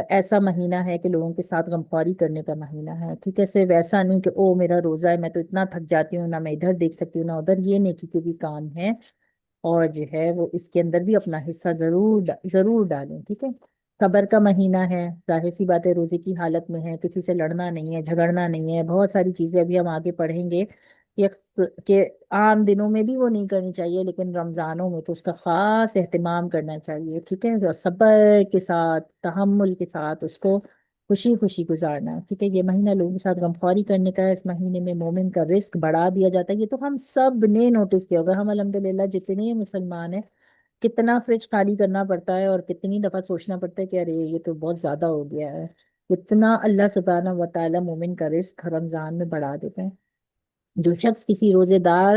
ایسا مہینہ ہے کہ لوگوں کے ساتھ غمخواری کرنے کا مہینہ ہے، ٹھیک ہے، صرف ایسا نہیں کہ او میرا روزہ ہے میں تو اتنا تھک جاتی ہوں نہ میں ادھر دیکھ سکتی ہوں نہ ادھر، یہ نیکی کے بھی کام ہے، اور جو ہے وہ اس کے اندر بھی اپنا حصہ ضرور ڈالیں، ٹھیک ہے۔ صبر کا مہینہ ہے، ظاہر سی بات ہے روزے کی حالت میں ہے، کسی سے لڑنا نہیں ہے جھگڑنا نہیں ہے، بہت ساری چیزیں ابھی ہم آگے پڑھیں گے کہ عام دنوں میں بھی وہ نہیں کرنی چاہیے لیکن رمضانوں میں تو اس کا خاص اہتمام کرنا چاہیے، ٹھیک ہے، اور صبر کے ساتھ تحمل کے ساتھ اس کو خوشی خوشی گزارنا ہے، ٹھیک ہے۔ یہ مہینہ لوگوں کے ساتھ غمخواری کرنے کا ہے، اس مہینے میں مومن کا رزق بڑھا دیا جاتا ہے، یہ تو ہم سب نے نوٹس کیا ہوگا، ہم الحمدللہ جتنے مسلمان ہیں کتنا فریج خالی کرنا پڑتا ہے اور کتنی دفعہ سوچنا پڑتا ہے کہ ارے یہ تو بہت زیادہ ہو گیا ہے، اتنا اللہ سبحانہ و تعالیٰ مومن کا رزق رمضان میں بڑھا دیتے ہیں۔ جو شخص کسی روزے دار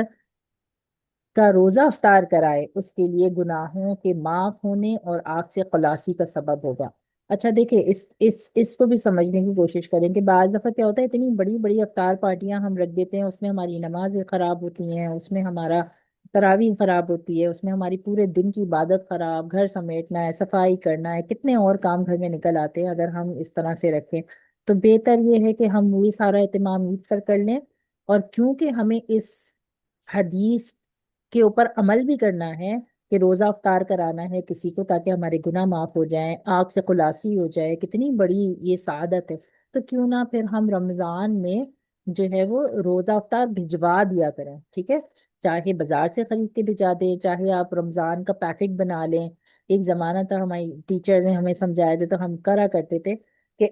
کا روزہ افطار کرائے اس کے لیے گناہوں کے معاف ہونے اور آگ سے خلاصی کا سبب ہوگا۔ اچھا دیکھیں اس کو بھی سمجھنے کی کوشش کریں کہ بعض دفعہ کیا ہوتا ہے اتنی بڑی بڑی افطار پارٹیاں ہم رکھ دیتے ہیں، اس میں ہماری نمازیں خراب ہوتی ہیں، اس میں ہمارا تراویح خراب ہوتی ہے، اس میں ہماری پورے دن کی عبادت خراب، گھر سمیٹنا ہے، صفائی کرنا ہے، کتنے اور کام گھر میں نکل آتے ہیں اگر ہم اس طرح سے رکھیں۔ تو بہتر یہ ہے کہ ہم وہی سارا اہتمام عید پر کر لیں، اور کیونکہ ہمیں اس حدیث کے اوپر عمل بھی کرنا ہے کہ روزہ افطار کرانا ہے کسی کو تاکہ ہمارے گناہ معاف ہو جائیں، آگ سے خلاصی ہو جائے، کتنی بڑی یہ سعادت ہے۔ تو کیوں نہ پھر ہم رمضان میں جو ہے وہ روزہ افطار بھجوا دیا کریں، ٹھیک ہے؟ چاہے بازار سے خرید کے بھجا دیں، چاہے آپ رمضان کا پیکٹ بنا لیں۔ ایک زمانہ تھا ہماری ٹیچر نے ہمیں سمجھایا تھا تو ہم کرا کرتے تھے کہ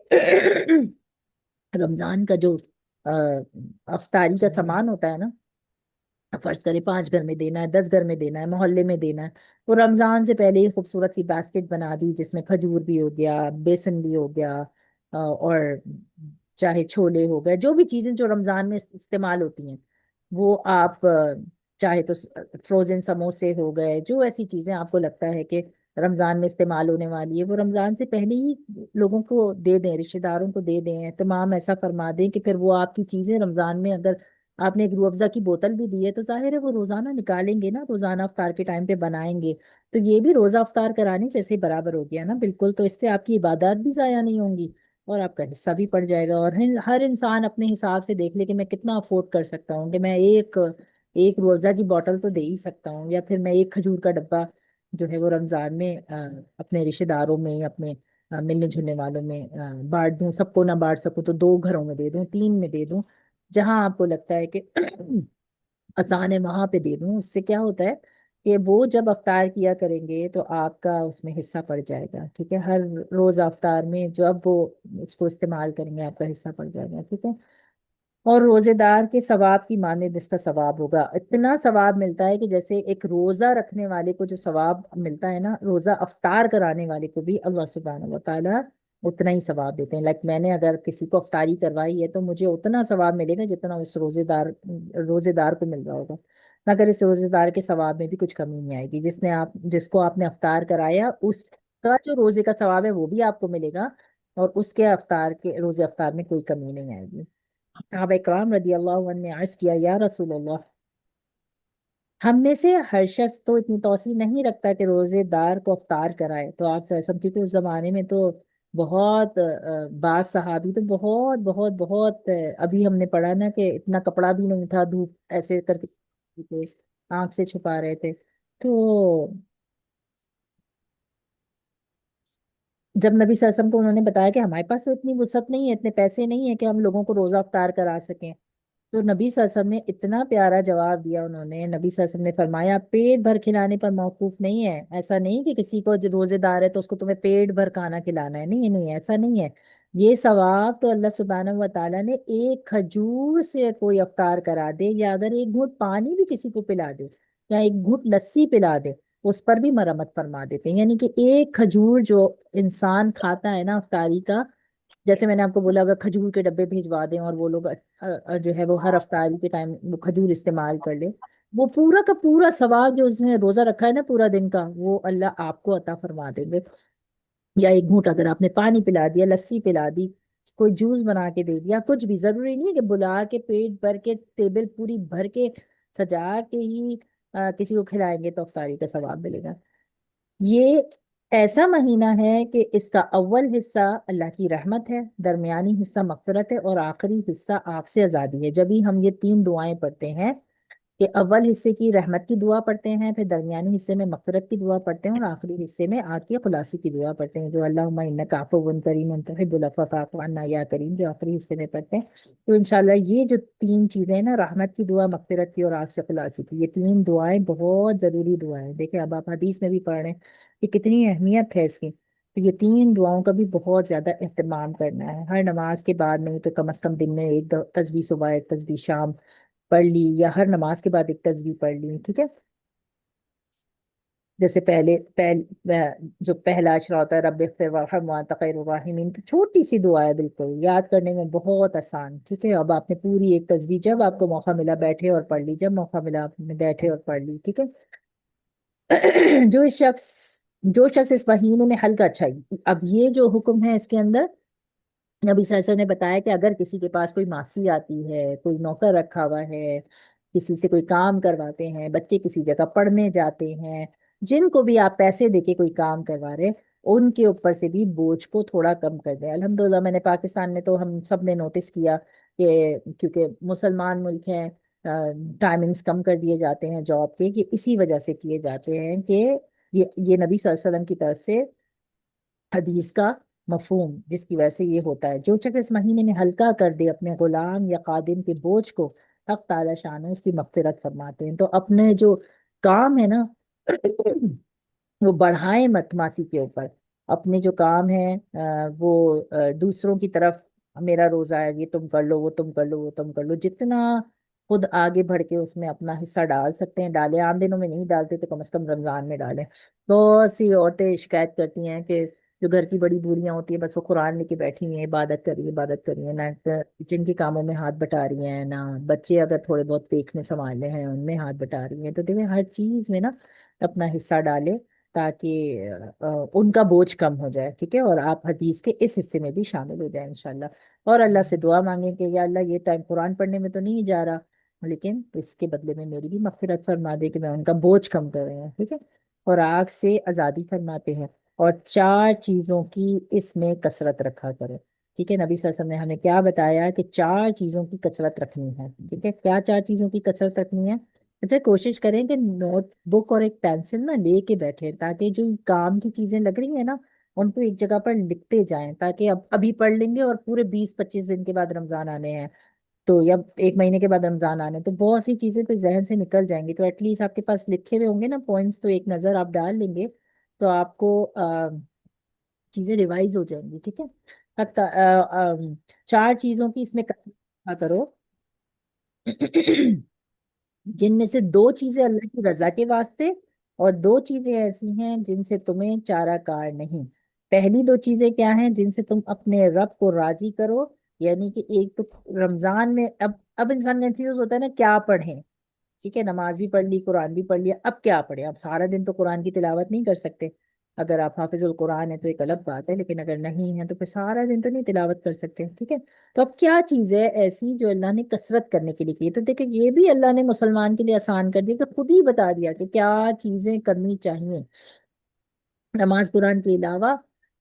رمضان کا جو آ، افطاری کا سامان ہوتا ہے نا، فرض کرے 5 گھر میں دینا ہے، 10 گھر میں دینا ہے، محلے میں دینا ہے، وہ رمضان سے پہلے ہی خوبصورت سی باسکٹ بنا دی جس میں کھجور بھی ہو گیا، بیسن بھی ہو گیا، اور چاہے چھولے ہو گئے، جو بھی چیزیں جو رمضان میں استعمال ہوتی ہیں وہ آپ چاہے تو فروزن سموسے ہو گئے، جو ایسی چیزیں آپ کو لگتا ہے کہ رمضان میں استعمال ہونے والی ہے وہ رمضان سے پہلے ہی لوگوں کو دے دیں، رشتہ داروں کو دے دیں، اہتمام ایسا فرما دیں کہ پھر وہ آپ کی چیزیں رمضان میں، اگر آپ نے ایک روح افزا کی بوتل بھی دی ہے تو ظاہر ہے وہ روزانہ نکالیں گے نا، روزانہ افطار کے ٹائم پہ بنائیں گے، تو یہ بھی روزہ افطار کرانے جیسے برابر ہو گیا نا بالکل۔ تو اس سے آپ کی عبادات بھی ضائع نہیں ہوں گی اور آپ کا حصہ بھی پڑ جائے گا، اور ہر انسان اپنے حساب سے دیکھ لے کہ میں کتنا افورڈ کر سکتا ہوں، کہ میں ایک روزہ کی بوتل تو دے ہی سکتا ہوں، یا پھر میں ایک کھجور کا ڈبہ جو ہے وہ رمضان میں اپنے رشتہ داروں میں، اپنے ملنے جلنے والوں میں بانٹ دوں، سب کو نہ بانٹ سکوں تو 2 گھروں میں دے دوں، 3 میں دے دوں، جہاں آپ کو لگتا ہے کہ آسان ہے وہاں پہ دے دوں۔ اس سے کیا ہوتا ہے کہ وہ جب افطار کیا کریں گے تو آپ کا اس میں حصہ پڑ جائے گا، ٹھیک ہے؟ ہر روز افطار میں جب وہ اس کو استعمال کریں گے آپ کا حصہ پڑ جائے گا، ٹھیک ہے؟ اور روزے دار کے ثواب کی مانند اس کا ثواب ہوگا، اتنا ثواب ملتا ہے کہ جیسے ایک روزہ رکھنے والے کو جو ثواب ملتا ہے نا، روزہ افطار کرانے والے کو بھی اللہ سبحانہ و تعالیٰ اتنا ہی ثواب دیتے ہیں۔ لائک میں نے اگر کسی کو افطاری کروائی ہے تو مجھے اتنا ثواب ملے گا جتنا اس روزے دار کو مل رہا ہوگا، مگر اس روزے دار کے ثواب میں بھی کچھ کمی نہیں آئے گی۔ جس کو آپ نے افطار کرایا اس کا جو روزے کا ثواب ہے وہ بھی آپ کو ملے گا، اور اس کے روزے افطار میں کوئی کمی نہیں آئے گی۔ صحابہ کرام رضی اللہ عنہ نے عرض کیا، یا رسول اللہ، ہم میں سے ہر شخص تو اتنی توسیع نہیں رکھتا کہ روزے دار کو افطار کرائے۔ تو آپ صلی اللہ علیہ وسلم، کیونکہ اس زمانے میں تو بہت بعض صحابی تو بہت بہت بہت ابھی ہم نے پڑھا نا کہ اتنا کپڑا بھی نہیں تھا، دھوپ ایسے کر کے تھے، آنکھ سے چھپا رہے تھے۔ تو جب نبی صلی اللہ علیہ وسلم کو انہوں نے بتایا کہ ہمارے پاس تو اتنی وسعت نہیں ہے، اتنے پیسے نہیں ہے کہ ہم لوگوں کو روزہ افطار کرا سکیں، تو نبی صلی اللہ علیہ وسلم نے اتنا پیارا جواب دیا، انہوں نے نبی صلی اللہ علیہ وسلم نے فرمایا پیٹ بھر کھلانے پر موقوف نہیں ہے، ایسا نہیں کہ کسی کو جو روزے دار ہے تو اس کو تمہیں پیٹ بھر کھانا کھلانا ہے، نہیں نہیں، ایسا نہیں ہے۔ یہ ثواب تو اللہ سبحانہ و تعالیٰ نے ایک کھجور سے کوئی افطار کرا دے، یا اگر ایک گھونٹ پانی بھی کسی کو پلا دے، یا ایک گھونٹ لسی پلا دے، اس پر بھی مرمت فرما دیتے ہیں۔ یعنی کہ ایک کھجور جو انسان کھاتا ہے نا افطاری کا، جیسے میں نے آپ کو بولا اگر کھجور کے ڈبے بھیجوا دیں اور وہ لوگ جو ہے وہ ہر افطاری کے ٹائم وہ کھجور استعمال کر لے، وہ پورا کا پورا ثواب جو اس نے روزہ رکھا ہے نا پورا دن کا، وہ اللہ آپ کو عطا فرما دیں گے۔ یا ایک گھونٹ اگر آپ نے پانی پلا دیا، لسی پلا دی، کوئی جوس بنا کے دے دیا، کچھ بھی ضروری نہیں ہے کہ بلا کے پیٹ بھر کے ٹیبل پوری بھر کے سجا کے ہی کسی کو کھلائیں گے تو افطاری کا ثواب ملے گا۔ یہ ایسا مہینہ ہے کہ اس کا اول حصہ اللہ کی رحمت ہے، درمیانی حصہ مغفرت ہے، اور آخری حصہ آپ سے آزادی ہے۔ جب ہی ہم یہ 3 دعائیں پڑھتے ہیں کہ اول حصے کی رحمت کی دعا پڑھتے ہیں، پھر درمیانی حصے میں مغفرت کی دعا پڑھتے ہیں، اور آخری حصے میں آتی خلاصی کی دعا پڑھتے ہیں جو اللہم انک عفو کریم تحب العفو فاعف عنا یا کریم، جو آخری حصے میں پڑھتے ہیں۔ تو انشاءاللہ یہ جو 3 چیزیں ہیں نا، رحمت کی دعا، مغفرت کی، اور آگ سے خلاصی کی، یہ 3 دعائیں بہت ضروری دعائیں ہیں۔ دیکھیں اب آپ حدیث میں بھی پڑھ رہے ہیں کہ کتنی اہمیت ہے اس کی، تو یہ 3 دعاؤں کا بھی بہت زیادہ اہتمام کرنا ہے۔ ہر نماز کے بعد نہیں تو کم از کم دن میں ایک تسبیح صبح، ایک تسبیح شام پڑھ لی، یا ہر نماز کے بعد ایک تسبیح پڑھ لی، ٹھیک ہے؟ جیسے جو پہلا اشرا ہوتا ہے رب اغفر وارحم وانت خیر الراحمین، تو چھوٹی سی دعا ہے، بالکل یاد کرنے میں بہت آسان، ٹھیک ہے؟ اب آپ نے پوری ایک تسبیح جب آپ کو موقع ملا بیٹھے اور پڑھ لی، جب موقع ملا آپ نے بیٹھے اور پڑھ لی، ٹھیک ہے؟ جو شخص جو شخص اس مہینے میں ہلکا، اچھا اب یہ جو حکم ہے اس کے اندر نبی صلی اللہ علیہ وسلم نے بتایا کہ اگر کسی کے پاس کوئی ماسی آتی ہے، کوئی نوکر رکھا ہوا ہے، کسی سے کوئی کام کرواتے ہیں، بچے کسی جگہ پڑھنے جاتے ہیں، جن کو بھی آپ پیسے دے کے کوئی کام کروا رہے، ان کے اوپر سے بھی بوجھ کو تھوڑا کم کر دیں۔ الحمدللہ میں نے پاکستان میں تو ہم سب نے نوٹس کیا کہ کیونکہ مسلمان ملک ہے، ٹائمنگز کم کر دیے جاتے ہیں جاب کے، کہ اسی وجہ سے کیے جاتے ہیں کہ یہ نبی صلی اللہ علیہ وسلم کی طرف سے حدیث کا مفہوم، جس کی وجہ سے یہ ہوتا ہے جو شخص اس مہینے میں ہلکا کر دے اپنے غلام یا خادم کے بوجھ کو، حق تعالی شان اس کی مغفرت فرماتے ہیں۔ تو اپنے جو کام ہے نا وہ بڑھائے مت ماسی کے اوپر، اپنے جو کام ہے وہ دوسروں کی طرف، میرا روزہ ہے یہ تم کر لو، وہ تم کر لو، وہ تم کر لو، جتنا خود آگے بڑھ کے اس میں اپنا حصہ ڈال سکتے ہیں ڈالیں، عام دنوں میں نہیں ڈالتے تو کم از کم رمضان میں ڈالیں۔ بہت سی عورتیں شکایت کرتی ہیں کہ جو گھر کی بڑی بوڑھیاں ہوتی ہیں بس وہ قرآن لے کے بیٹھی ہوئی ہیں، عبادت کر رہی ہے، عبادت کر رہی ہیں، نہ کچن کے کاموں میں ہاتھ بٹا رہی ہیں، نہ بچے اگر تھوڑے بہت دیکھنے سنبھالنے ہیں ان میں ہاتھ بٹا رہی ہیں۔ تو دیکھیں ہر چیز میں نا اپنا حصہ ڈالیں تاکہ ان کا بوجھ کم ہو جائے، ٹھیک ہے، اور آپ حدیث کے اس حصے میں بھی شامل ہو جائیں انشاءاللہ۔ اور اللہ سے دعا مانگیں کہ یا اللہ یہ ٹائم قرآن پڑھنے میں تو نہیں جا رہا، لیکن اس کے بدلے میں میری بھی مغفرت فرما دے کہ میں ان کا بوجھ کم کر رہے ہیں، ٹھیک ہے، اور آگ سے آزادی فرماتے ہیں، اور چار چیزوں کی اس میں کثرت رکھا کرے، ٹھیک ہے۔ نبی صلی اللہ علیہ وسلم نے ہمیں کیا بتایا کہ چار چیزوں کی کثرت رکھنی ہے، ٹھیک ہے، کیا چار چیزوں کی کثرت رکھنی ہے؟ اچھا کوشش کریں کہ نوٹ بک اور ایک پینسل نہ لے کے بیٹھے، تاکہ جو کام کی چیزیں لگ رہی ہیں نا ان کو ایک جگہ پر لکھتے جائیں، تاکہ اب ابھی پڑھ لیں گے اور پورے 20-25 دن کے بعد رمضان آنے ہیں تو، یا ایک مہینے کے بعد رمضان آنے تو بہت سی چیزیں تو ذہن سے نکل جائیں گی، تو ایٹ لیسٹ آپ کے پاس لکھے ہوئے ہوں گے نا پوائنٹس، تو ایک نظر آپ ڈال لیں گے تو آپ کو چیزیں ریوائز ہو جائیں گی، ٹھیک ہے۔ چار چیزوں کی اس میں کرو جن میں سے دو چیزیں اللہ کی رضا کے واسطے، اور دو چیزیں ایسی ہیں جن سے تمہیں چارہ کار نہیں۔ پہلی دو چیزیں کیا ہیں؟ جن سے تم اپنے رب کو راضی کرو، یعنی کہ ایک تو رمضان میں اب انسان کنفیوز ہوتا ہے نا کیا پڑھیں، ٹھیک ہے، نماز بھی پڑھ لی، قرآن بھی پڑھ لیا، اب کیا پڑھیں؟ اب سارا دن تو قرآن کی تلاوت نہیں کر سکتے، اگر آپ حافظ القرآن ہیں تو ایک الگ بات ہے، لیکن اگر نہیں ہے تو پھر سارا دن تو نہیں تلاوت کر سکتے، ٹھیک ہے۔ تو اب کیا چیز ہے ایسی جو اللہ نے کثرت کرنے کے لیے کی؟ تو دیکھیں یہ بھی اللہ نے مسلمان کے لیے آسان کر دیا کہ خود ہی بتا دیا کہ کیا چیزیں کرنی چاہیے۔ نماز قرآن کے علاوہ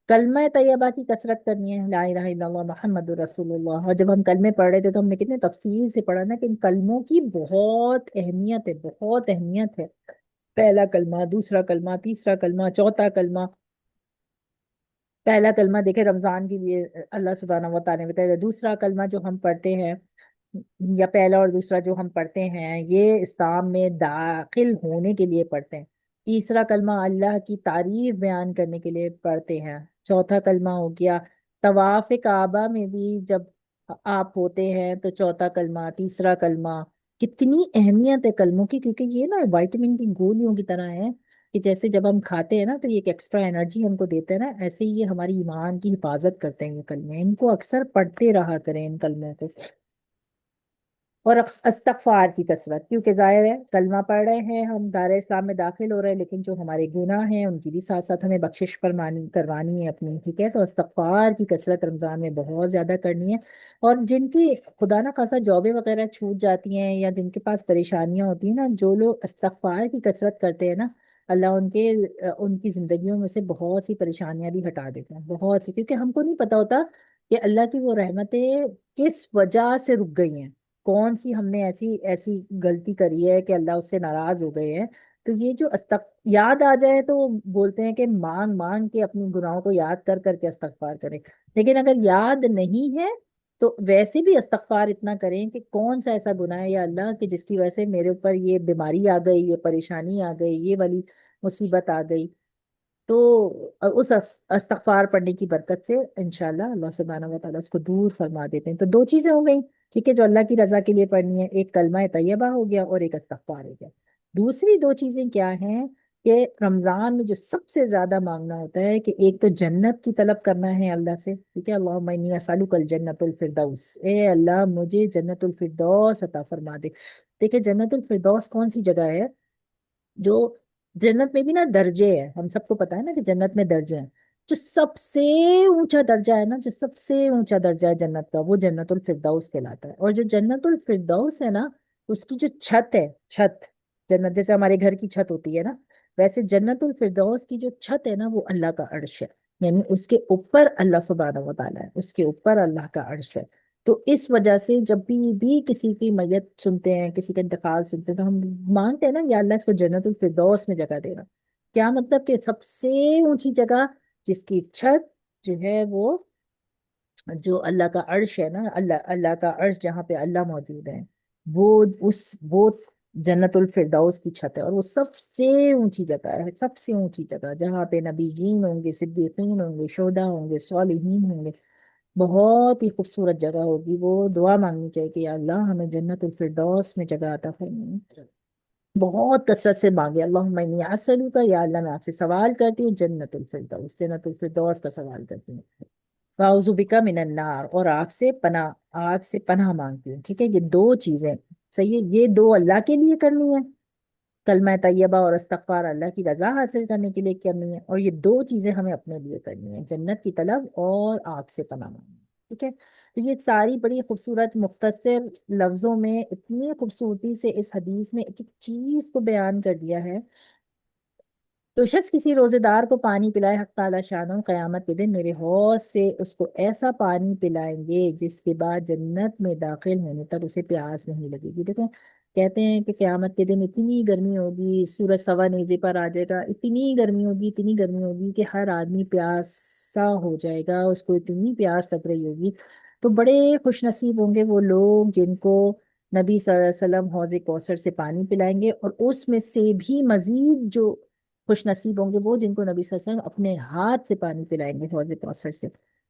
کلمہ طیبہ کی کثرت کرنی ہے، لا الہ الا اللہ محمد رسول اللہ، اور جب ہم کلمے پڑھ رہے تھے تو ہم نے کتنے تفصیل سے پڑھا نا کہ ان کلموں کی بہت اہمیت ہے، بہت اہمیت ہے، پہلا کلمہ، دوسرا کلمہ، تیسرا کلمہ، چوتھا کلمہ۔ پہلا کلمہ دیکھیں رمضان کے لیے اللہ سبحانہ و تعالیٰ نے بتایا، دوسرا کلمہ جو ہم پڑھتے ہیں یا پہلا اور دوسرا جو ہم پڑھتے ہیں یہ اسلام میں داخل ہونے کے لیے پڑھتے ہیں، تیسرا کلمہ اللہ کی تعریف بیان کرنے کے لیے پڑھتے ہیں، چوتھا کلمہ ہو گیا طواف کعبہ میں بھی جب آپ ہوتے ہیں تو چوتھا کلمہ، تیسرا کلمہ۔ کتنی اہمیت ہے کلموں کی، کیونکہ یہ نا وائٹامن کی گولیوں کی طرح ہے کہ جیسے جب ہم کھاتے ہیں نا تو یہ ایک ایکسٹرا انرجی ہم کو دیتے ہیں نا، ایسے ہی یہ ہماری ایمان کی حفاظت کرتے ہیں یہ کلمے، ان کو اکثر پڑھتے رہا کریں ان کلموں کو۔ اور استغفار کی کثرت، کیونکہ ظاہر ہے کلمہ پڑھ رہے ہیں ہم، دار اسلام میں داخل ہو رہے ہیں، لیکن جو ہمارے گناہ ہیں ان کی بھی ساتھ ساتھ ہمیں بخشش فرمانی کروانی ہے اپنی، ٹھیک ہے۔ تو استغفار کی کثرت رمضان میں بہت زیادہ کرنی ہے، اور جن کی خدا نہ خاصا جابیں وغیرہ چھوٹ جاتی ہیں یا جن کے پاس پریشانیاں ہوتی ہیں نا، جو لوگ استغفار کی کثرت کرتے ہیں نا، اللہ ان کی زندگیوں میں سے بہت سی پریشانیاں بھی ہٹا دیتے ہیں، بہت سی، کیونکہ ہم کو نہیں پتا ہوتا کہ اللہ کی وہ رحمتیں کس وجہ سے رک گئی ہیں، کون سی ہم نے ایسی ایسی غلطی کری ہے کہ اللہ اس سے ناراض ہو گئے ہیں۔ تو یہ جو یاد آ جائے تو وہ بولتے ہیں کہ مانگ مانگ کے اپنی گناہوں کو یاد کر کر کے استغفار کریں، لیکن اگر یاد نہیں ہے تو ویسے بھی استغفار اتنا کریں کہ کون سا ایسا گناہ ہے یا اللہ کہ جس کی وجہ سے میرے اوپر یہ بیماری آ گئی، یہ پریشانی آ گئی، یہ والی مصیبت آ گئی، تو اس استغفار پڑھنے کی برکت سے انشاءاللہ اللہ سبحانہ و تعالیٰ اس کو دور فرما دیتے ہیں۔ تو دو چیزیں ہو گئیں، ٹھیک ہے، جو اللہ کی رضا کے لیے پڑھنی ہے، ایک کلمہ طیبہ ہو گیا اور ایک استغفار ہو گیا۔ دوسری دو چیزیں کیا ہیں کہ رمضان میں جو سب سے زیادہ مانگنا ہوتا ہے کہ ایک تو جنت کی طلب کرنا ہے اللہ سے، ٹھیک ہے، اللہم انی اسألک الجنت الفردوس، اے اللہ مجھے جنت الفردوس عطا فرما دے۔ دیکھیں جنت الفردوس کون سی جگہ ہے؟ جو جنت میں بھی نا درجے ہیں، ہم سب کو پتا ہے نا کہ جنت میں درجے ہیں، جو سب سے اونچا درجہ ہے نا، جو سب سے اونچا درجہ ہے جنت کا، وہ جنت الفردوس کہلاتا ہے، اور جو جنت الفردوس ہے نا اس کی جو چھت ہے، چھت جنت جیسے ہمارے گھر کی چھت ہوتی ہے نا، ویسے جنت الفردوس کی جو چھت ہے نا وہ اللہ کا عرش ہے، یعنی اس کے اوپر اللہ سبحانہ و تعالیٰ ہے، اس کے اوپر اللہ کا عرش ہے۔ تو اس وجہ سے جب بھی کسی کی میت سنتے ہیں، کسی کا انتقال سنتے ہیں، تو ہم مانگتے ہیں نا یا اللہ اس کو جنت الفردوس میں جگہ دینا۔ کیا مطلب کہ سب سے اونچی جگہ جس کی چھت جو ہے وہ جو اللہ کا عرش ہے نا، اللہ کا عرش جہاں پہ اللہ موجود ہے، وہ وہ جنت الفردوس کی چھت ہے، اور وہ سب سے اونچی جگہ ہے، سب سے اونچی جگہ جہاں پہ نبیین ہوں گے، صدیقین ہوں گے، شہداء ہوں گے، صالحین ہوں گے۔ بہت ہی خوبصورت جگہ ہوگی وہ، دعا مانگنی چاہیے کہ یا اللہ ہمیں جنت الفردوس میں جگہ عطا فرمائے، بہت کثرت سے مانگے اللہم انی اسألک، یا اللہ میں آپ سے سوال کرتی ہوں جنت الفردوس، جنت الفردوس کا سوال کرتی ہوں، واعوذ بک من النار، اور آگ سے پناہ، آگ سے پناہ مانگتی ہوں۔ ٹھیک ہے، یہ دو چیزیں صحیح ہے، یہ دو اللہ کے لیے کرنی ہے، کلمہ طیبہ اور استغفار اللہ کی رضا حاصل کرنے کے لیے کرنی ہے، اور یہ دو چیزیں ہمیں اپنے لیے کرنی ہے، جنت کی طلب اور آگ سے پناہ مانگنا۔ ٹھیک ہے، تو یہ ساری بڑی خوبصورت مختصر لفظوں میں اتنی خوبصورتی سے اس حدیث میں ایک ایک چیز کو بیان کر دیا ہے۔ تو شخص کسی روزے دار کو پانی پلائے، حق تعالی شانہ قیامت کے دن میرے حوض سے اس کو ایسا پانی پلائیں گے جس کے بعد جنت میں داخل ہونے تک اسے پیاس نہیں لگے گی۔ دیکھیں کہتے ہیں کہ قیامت کے دن اتنی گرمی ہوگی، سورج سوا نیزے پر آ جائے گا، اتنی گرمی ہوگی، اتنی گرمی ہوگی کہ ہر آدمی پیاسا ہو جائے گا، اس کو اتنی پیاس لگ رہی ہوگی۔ تو بڑے خوش نصیب ہوں گے وہ لوگ جن کو نبی صلی اللہ علیہ وسلم حوض کوثر سے پانی پلائیں گے، اور اس میں سے بھی مزید جو خوش نصیب ہوں گے وہ جن کو نبی صلی اللہ علیہ وسلم اپنے ہاتھ سے پانی پلائیں گے حوض کوثر سے،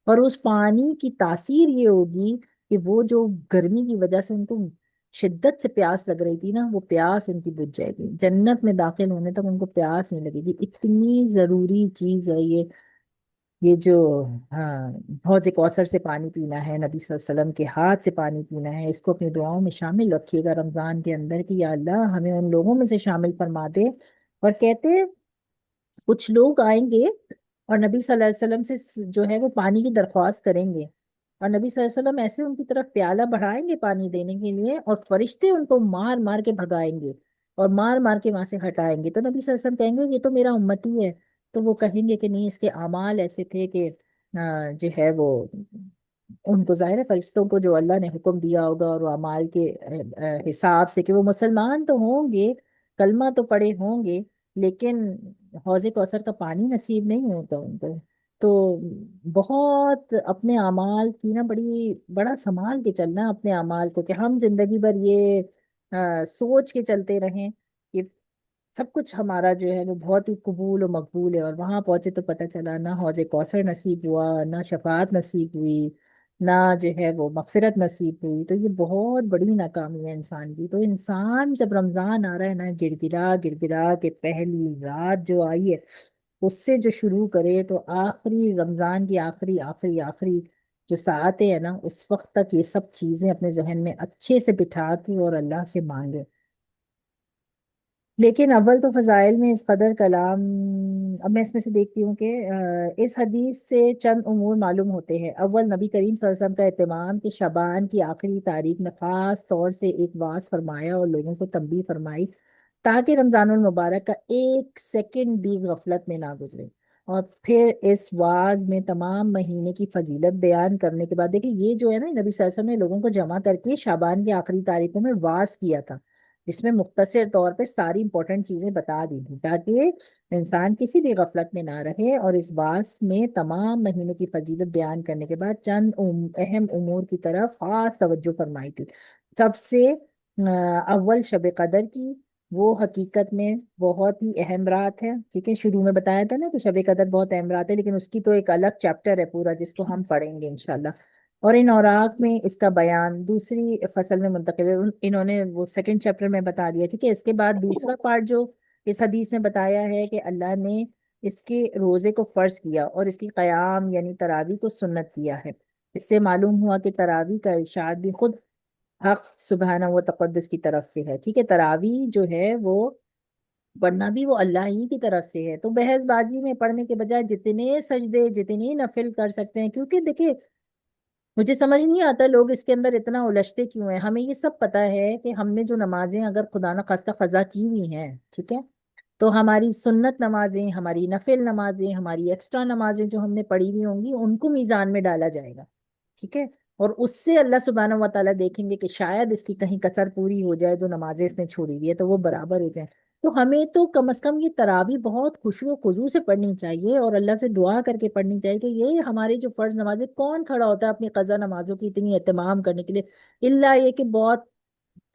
اور اس پانی کی تاثیر یہ ہوگی کہ وہ جو گرمی کی وجہ سے ان کو شدت سے پیاس لگ رہی تھی نا، وہ پیاس ان کی بجھ جائے گی، جنت میں داخل ہونے تک ان کو پیاس نہیں لگے گی۔ اتنی ضروری چیز ہے یہ جو، ہاں، حوض کوثر سے پانی پینا ہے، نبی صلی اللہ علیہ وسلم کے ہاتھ سے پانی پینا ہے، اس کو اپنی دعاؤں میں شامل رکھیے گا رمضان کے اندر کہ یا اللہ ہمیں ان لوگوں میں سے شامل فرما دے۔ اور کہتے ہیں کچھ لوگ آئیں گے اور نبی صلی اللہ علیہ وسلم سے جو ہے وہ پانی کی درخواست کریں گے، اور نبی صلی اللہ علیہ وسلم ایسے ان کی طرف پیالہ بڑھائیں گے پانی دینے کے لیے، اور فرشتے ان کو مار مار کے بھگائیں گے اور مار مار کے وہاں سے ہٹائیں گے، تو نبی صلی اللہ علیہ وسلم کہیں گے یہ تو میرا امتی ہے، تو وہ کہیں گے کہ نہیں، اس کے اعمال ایسے تھے کہ جو ہے وہ، ان کو ظاہر ہے فرشتوں کو جو اللہ نے حکم دیا ہوگا اور وہ اعمال کے حساب سے کہ وہ مسلمان تو ہوں گے، کلمہ تو پڑھے ہوں گے، لیکن حوض کوثر کا پانی نصیب نہیں ہوتا ان کو۔ تو بہت اپنے اعمال کی نا بڑا سنبھال کے چلنا ہے اپنے اعمال کو، کہ ہم زندگی بھر یہ سوچ کے چلتے رہیں کہ سب کچھ ہمارا جو ہے وہ بہت ہی قبول و مقبول ہے، اور وہاں پہنچے تو پتہ چلا نہ حوض کوثر نصیب ہوا، نہ شفاعت نصیب ہوئی، نہ جو ہے وہ مغفرت نصیب ہوئی، تو یہ بہت بڑی ناکامی ہے انسان کی۔ تو انسان جب رمضان آ رہا ہے نا، گڑ گڑا گڑ گڑا کے پہلی رات جو آئی ہے اس سے جو شروع کرے تو آخری رمضان کی آخری آخری آخری جو ساعتیں ہیں نا، اس وقت تک یہ سب چیزیں اپنے ذہن میں اچھے سے بٹھا کے اور اللہ سے مانگے۔ لیکن اول تو فضائل میں اس قدر کلام، اب میں اس میں سے دیکھتی ہوں کہ اس حدیث سے چند امور معلوم ہوتے ہیں۔ اول، نبی کریم صلی اللہ علیہ وسلم کا اہتمام کہ شعبان کی آخری تاریخ میں خاص طور سے ایک واعظ فرمایا اور لوگوں کو تنبیہ فرمائی تاکہ رمضان المبارک کا ایک سیکنڈ بھی غفلت میں نہ گزرے، اور پھر اس واعظ میں تمام مہینے کی فضیلت بیان کرنے کے بعد دیکھیں یہ جو ہے نا، نبی صلی اللہ علیہ وسلم نے لوگوں کو جمع کر کے شعبان کی آخری تاریخوں میں واعظ کیا تھا، جس میں مختصر طور پہ ساری امپورٹنٹ چیزیں بتا دی تھی تاکہ انسان کسی بھی غفلت میں نہ رہے، اور اس باس میں تمام مہینوں کی فضیلت بیان کرنے کے بعد چند اہم امور کی طرف خاص توجہ فرمائی تھی۔ سب سے اول شب قدر کی، وہ حقیقت میں بہت ہی اہم رات ہے، ٹھیک ہے، شروع میں بتایا تھا نا کہ شب قدر بہت اہم رات ہے، لیکن اس کی تو ایک الگ چیپٹر ہے پورا جس کو ہم پڑھیں گے انشاءاللہ، اور ان اوراق میں اس کا بیان دوسری فصل میں منتقل ہے، انہوں نے وہ سیکنڈ چیپٹر میں بتا دیا، ٹھیک ہے۔ اس کے بعد دوسرا پارٹ جو اس حدیث میں بتایا ہے کہ اللہ نے اس کے روزے کو فرض کیا اور اس کی قیام یعنی تراویح کو سنت کیا ہے۔ اس سے معلوم ہوا کہ تراویح کا ارشاد بھی خود حق سبحانہ و تقدس کی طرف سے ہے، ٹھیک ہے، تراویح جو ہے وہ پڑھنا بھی وہ اللہ ہی کی طرف سے ہے، تو بحث بازی میں پڑھنے کے بجائے جتنے سجدے جتنی نفل کر سکتے ہیں، کیونکہ دیکھیں مجھے سمجھ نہیں آتا لوگ اس کے اندر اتنا الجھتے کیوں ہیں. ہمیں یہ سب پتا ہے کہ ہم نے جو نمازیں اگر خدا نہ خواستہ قضا کی ہوئی ہیں، ٹھیک ہے، تو ہماری سنت نمازیں، ہماری نفل نمازیں، ہماری ایکسٹرا نمازیں جو ہم نے پڑھی ہوئی ہوں گی ان کو میزان میں ڈالا جائے گا. ٹھیک ہے. اور اس سے اللہ سبحانہ و تعالیٰ دیکھیں گے کہ شاید اس کی کہیں کسر پوری ہو جائے، جو نمازیں اس نے چھوڑی ہوئی ہے تو وہ برابر ہو جائیں. تو ہمیں تو کم از کم یہ تراویح بہت خشوع و خضوع سے پڑھنی چاہیے اور اللہ سے دعا کر کے پڑھنی چاہیے کہ یہ ہمارے جو فرض نمازیں، کون کھڑا ہوتا ہے اپنی قضا نمازوں کی اتنی اہتمام کرنے کے لیے، اللہ یہ کہ بہت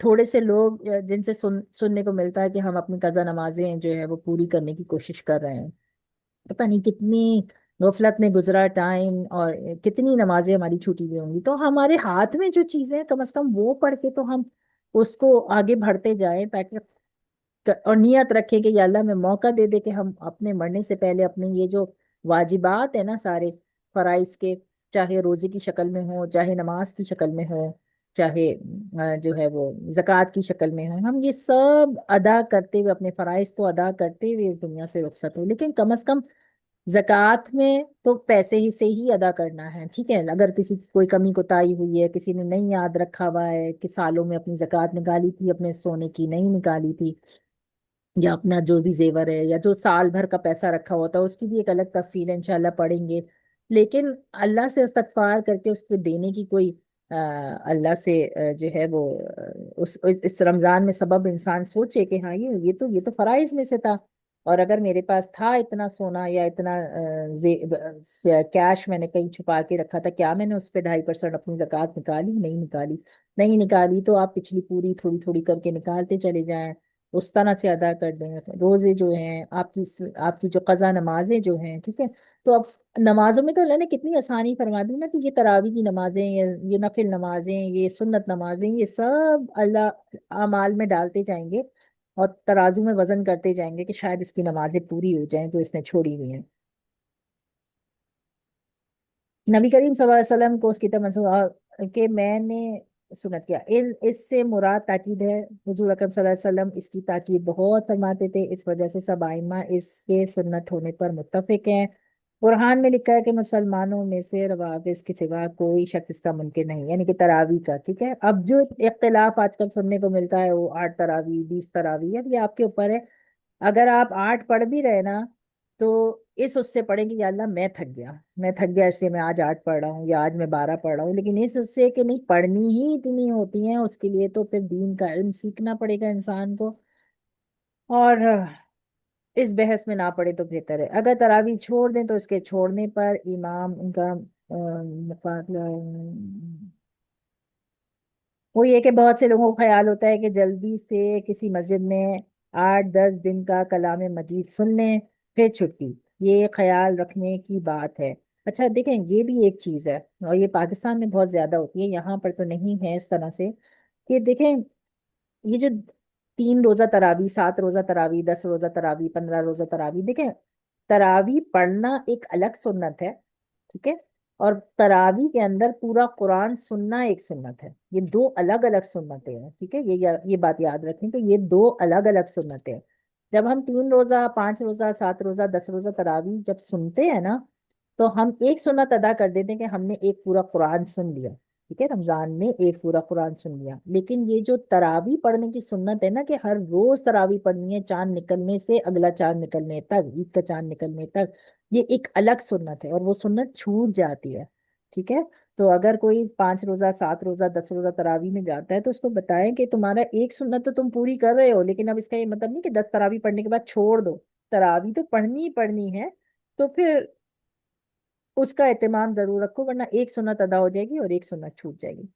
تھوڑے سے لوگ جن سے سننے کو ملتا ہے کہ ہم اپنی قضا نمازیں جو ہے وہ پوری کرنے کی کوشش کر رہے ہیں. پتہ نہیں کتنی غفلت میں گزرا ٹائم اور کتنی نمازیں ہماری چھوٹی ہوئی ہوں گی. تو ہمارے ہاتھ میں جو چیزیں ہیں کم از کم وہ پڑھ کے تو ہم اس کو آگے بڑھتے جائیں، تاکہ اور نیت رکھیں کہ یا اللہ میں موقع دے دے کہ ہم اپنے مرنے سے پہلے اپنے یہ جو واجبات ہیں نا سارے فرائض کے، چاہے روزے کی شکل میں ہو، چاہے نماز کی شکل میں ہو، چاہے جو ہے وہ زکوٰۃ کی شکل میں ہو، ہم یہ سب ادا کرتے ہوئے اپنے فرائض کو ادا کرتے ہوئے اس دنیا سے رخصت ہو. لیکن کم از کم زکوٰۃ میں تو پیسے ہی سے ہی ادا کرنا ہے. ٹھیک ہے. اگر کسی کی کوئی کمی کوتاہی ہوئی ہے، کسی نے نہیں یاد رکھا ہوا ہے کہ سالوں میں اپنی زکوٰۃ نکالی تھی، اپنے سونے کی نہیں نکالی تھی، یا اپنا جو بھی زیور ہے یا جو سال بھر کا پیسہ رکھا ہوتا ہے، اس کی بھی ایک الگ تفصیل ہے، انشاءاللہ پڑھیں گے. لیکن اللہ سے استغفار کر کے اس کو دینے کی کوئی اللہ سے جو ہے وہ اس رمضان میں سبب انسان سوچے کہ ہاں یہ تو فرائض میں سے تھا، اور اگر میرے پاس تھا اتنا سونا یا اتنا کیش میں نے کہیں چھپا کے رکھا تھا، کیا میں نے اس پہ 2.5% اپنی زکوٰۃ نکالی؟ نہیں نکالی. نہیں نکالی تو آپ پچھلی پوری تھوڑی تھوڑی کر کے نکالتے چلے جائیں، اس طرح سے ادا کر دیں. روزے جو ہیں آپ کی جو قضا نمازیں جو ہیں، ٹھیک ہے، تو اب نمازوں میں تو اللہ نے کتنی آسانی فرما دی نا کہ یہ تراویح کی نمازیں، یہ نفل نمازیں، یہ سنت نمازیں، یہ سب اللہ اعمال میں ڈالتے جائیں گے اور ترازو میں وزن کرتے جائیں گے کہ شاید اس کی نمازیں پوری ہو جائیں جو اس نے چھوڑی ہوئی ہیں. نبی کریم صلی اللہ علیہ وسلم کو اس کی طرف کہ میں نے سنت کیا، اس سے مراد تاکید ہے. حضور اکرم صلی اللہ علیہ وسلم اس کی تاکید بہت فرماتے تھے، اس وجہ سے سب ائمہ اس کے سنت ہونے پر متفق ہیں. قرآن میں لکھا ہے کہ مسلمانوں میں سے روافض کے سوا کوئی شخص اس کا منکر نہیں، یعنی کہ تراویح کا. ٹھیک ہے. اب جو اختلاف آج کل سننے کو ملتا ہے وہ 8 تراویح 20 تراویح ہے، یہ آپ کے اوپر ہے. اگر آپ 8 پڑھ بھی رہے نا تو اس سے پڑھیں گے یا اللہ میں تھک گیا اس لیے میں آج 8 پڑھ رہا ہوں یا آج میں 12 پڑھ رہا ہوں. لیکن اس سے کہ نہیں پڑھنی ہی اتنی ہوتی ہیں، اس کے لیے تو پھر دین کا علم سیکھنا پڑے گا انسان کو. اور اس بحث میں نہ پڑے تو بہتر ہے. اگر تراویح چھوڑ دیں تو اس کے چھوڑنے پر امام ان کا مقابلہ وہ یہ کہ بہت سے لوگوں کو خیال ہوتا ہے کہ جلدی سے کسی مسجد میں 8 10 دن کا کلام مجید سن لیں پھر چھٹی. یہ خیال رکھنے کی بات ہے. اچھا دیکھیں یہ بھی ایک چیز ہے اور یہ پاکستان میں بہت زیادہ ہوتی ہے، یہاں پر تو نہیں ہے اس طرح سے. کہ دیکھیں یہ جو 3 روزہ تراویح، 7 روزہ تراویح، 10 روزہ تراویح، 15 روزہ تراویح، دیکھیں تراویح پڑھنا ایک الگ سنت ہے. ٹھیک ہے. اور تراویح کے اندر پورا قرآن سننا ایک سنت ہے. یہ دو الگ الگ سنتیں ہیں. ٹھیک ہے. یہ بات یاد رکھیں کہ یہ دو الگ الگ سنتیں ہیں. جب ہم 3 روزہ، 5 روزہ، 7 روزہ، 10 روزہ تراویح جب سنتے ہیں نا تو ہم ایک سنت ادا کر دیتے ہیں کہ ہم نے ایک پورا قرآن سن لیا. ٹھیک ہے. رمضان میں ایک پورا قرآن سن لیا. لیکن یہ جو تراویح پڑھنے کی سنت ہے نا کہ ہر روز تراویح پڑھنی ہے، چاند نکلنے سے اگلا چاند نکلنے تک، عید کا چاند نکلنے تک، یہ ایک الگ سنت ہے اور وہ سنت چھوٹ جاتی ہے. ٹھیک ہے. تو اگر کوئی 5 روزہ، 7 روزہ، 10 روزہ تراویح میں جاتا ہے تو اس کو بتائیں کہ تمہارا ایک سنت تو تم پوری کر رہے ہو، لیکن اب اس کا یہ مطلب نہیں کہ 10 تراویح پڑھنے کے بعد چھوڑ دو. تراویح تو پڑھنی ہی پڑھنی ہے. تو پھر اس کا اہتمام ضرور رکھو، ورنہ ایک سنت ادا ہو جائے گی اور ایک سنت چھوٹ جائے گی.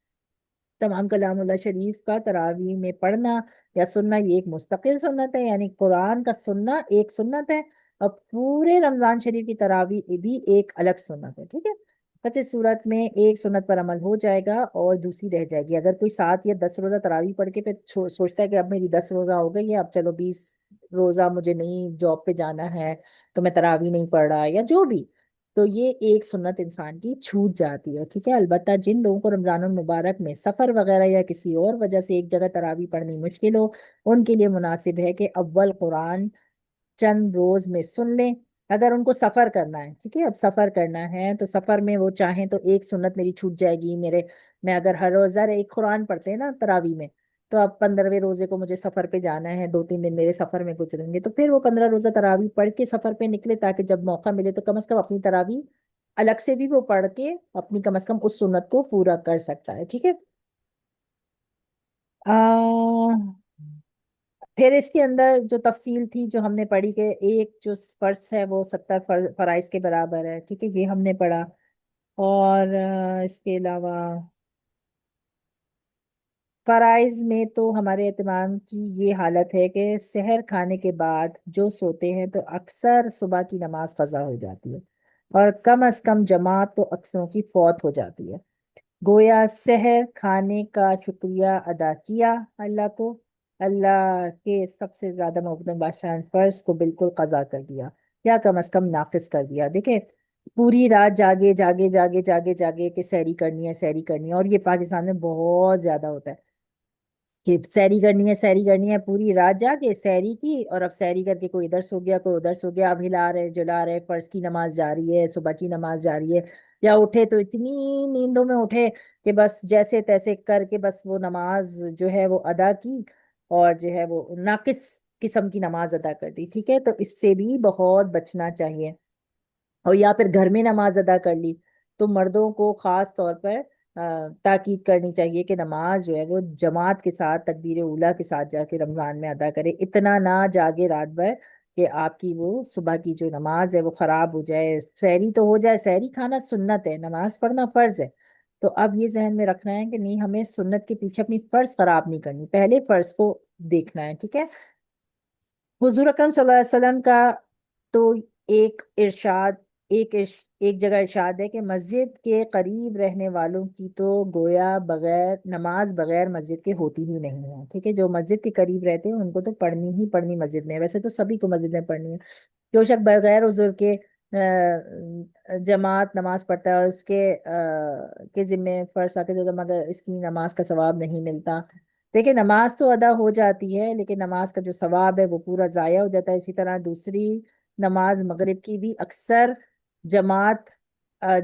تمام کلام اللہ شریف کا تراویح میں پڑھنا یا سننا یہ ایک مستقل سنت ہے، یعنی قرآن کا سننا ایک سنت ہے اور پورے رمضان شریف کی تراویح بھی ایک الگ سنت ہے. ٹھیک ہے. بس اس صورت میں ایک سنت پر عمل ہو جائے گا اور دوسری رہ جائے گی. اگر کوئی 7 یا 10 روزہ تراویح پڑھ کے پھر سوچتا ہے کہ اب میری 10 روزہ ہو گئی ہے، اب چلو 20 روزہ مجھے نہیں جاب پہ جانا ہے تو میں تراویح نہیں پڑھ رہا یا جو بھی، تو یہ ایک سنت انسان کی چھوٹ جاتی ہے. ٹھیک ہے. البتہ جن لوگوں کو رمضان المبارک میں سفر وغیرہ یا کسی اور وجہ سے ایک جگہ تراویح پڑھنی مشکل ہو، ان کے لیے مناسب ہے کہ اول قرآن چند روز میں سن لیں اگر ان کو سفر کرنا ہے، ٹھیک ہے، اب سفر کرنا ہے تو سفر میں وہ چاہیں تو ایک سنت میری چھوٹ جائے گی میرے، میں اگر ہر روزہ ایک قرآن پڑھتے ہیں نا تراوی میں، تو اب 15ویں روزے کو مجھے سفر پہ جانا ہے، 2 3 دن میرے سفر میں گزریں گے، تو پھر وہ 15 روزہ تراوی پڑھ کے سفر پہ نکلے، تاکہ جب موقع ملے تو کم از کم اپنی تراوی الگ سے بھی وہ پڑھ کے اپنی کم از کم اس سنت کو پورا کر سکتا ہے، ٹھیک ہے۔ پھر اس کے اندر جو تفصیل تھی جو ہم نے پڑھی کہ ایک جو فرض ہے وہ 70 فرائض کے برابر ہے، ٹھیک ہے، یہ ہم نے پڑھا۔ اور اس کے علاوہ فرائض میں تو ہمارے اہتمام کی یہ حالت ہے کہ سحر کھانے کے بعد جو سوتے ہیں تو اکثر صبح کی نماز قضا ہو جاتی ہے، اور کم از کم جماعت تو اکثروں کی فوت ہو جاتی ہے۔ گویا سحر کھانے کا شکریہ ادا کیا اللہ کو، اللہ کے سب سے زیادہ مقدم بادشاہ فرض کو بالکل قضا کر دیا، یا کم از کم ناقص کر دیا۔ دیکھیں، پوری رات جاگے جاگے جاگے جاگے جاگے کہ سحری کرنی ہے سحری کرنی ہے، اور یہ پاکستان میں بہت زیادہ ہوتا ہے کہ سحری کرنی ہے سحری کرنی ہے، پوری رات جاگے سحری کی، اور اب سحری کر کے کوئی ادھر سو گیا کوئی ادھر سو گیا، اب ہلا رہے جلا رہے، فرض کی نماز جاری ہے، صبح کی نماز جاری ہے، یا اٹھے تو اتنی نیندوں میں اٹھے کہ بس جیسے تیسے کر کے بس وہ نماز جو ہے وہ ادا کی، اور جو ہے وہ ناقص قسم کی نماز ادا کر دی، ٹھیک ہے، تو اس سے بھی بہت بچنا چاہیے۔ اور یا پھر گھر میں نماز ادا کر لی، تو مردوں کو خاص طور پر تاکید کرنی چاہیے کہ نماز جو ہے وہ جماعت کے ساتھ تکبیر اولیٰ کے ساتھ جا کے رمضان میں ادا کرے، اتنا نہ جاگے رات بھر کہ آپ کی وہ صبح کی جو نماز ہے وہ خراب ہو جائے۔ سحری تو ہو جائے، سحری کھانا سنت ہے، نماز پڑھنا فرض ہے، تو اب یہ ذہن میں رکھنا ہے کہ نہیں، ہمیں سنت کے پیچھے اپنی فرض خراب نہیں کرنی، پہلے فرض کو دیکھنا ہے، ٹھیک ہے۔ حضور اکرم صلی اللہ علیہ وسلم کا تو ایک ارشاد ایک جگہ ارشاد ہے کہ مسجد کے قریب رہنے والوں کی تو گویا بغیر نماز بغیر مسجد کے ہوتی ہی نہیں ہے، ٹھیک ہے، جو مسجد کے قریب رہتے ہیں ان کو تو پڑھنی ہی پڑھنی مسجد میں، ویسے تو سبھی کو مسجد میں پڑھنی ہے، جو شخص بغیر عذر کے جماعت نماز پڑھتا ہے اور اس کے ذمے فرض آ کے تو مگر اس کی نماز کا ثواب نہیں ملتا۔ دیکھیں، نماز تو ادا ہو جاتی ہے لیکن نماز کا جو ثواب ہے وہ پورا ضائع ہو جاتا ہے۔ اسی طرح دوسری نماز مغرب کی بھی اکثر جماعت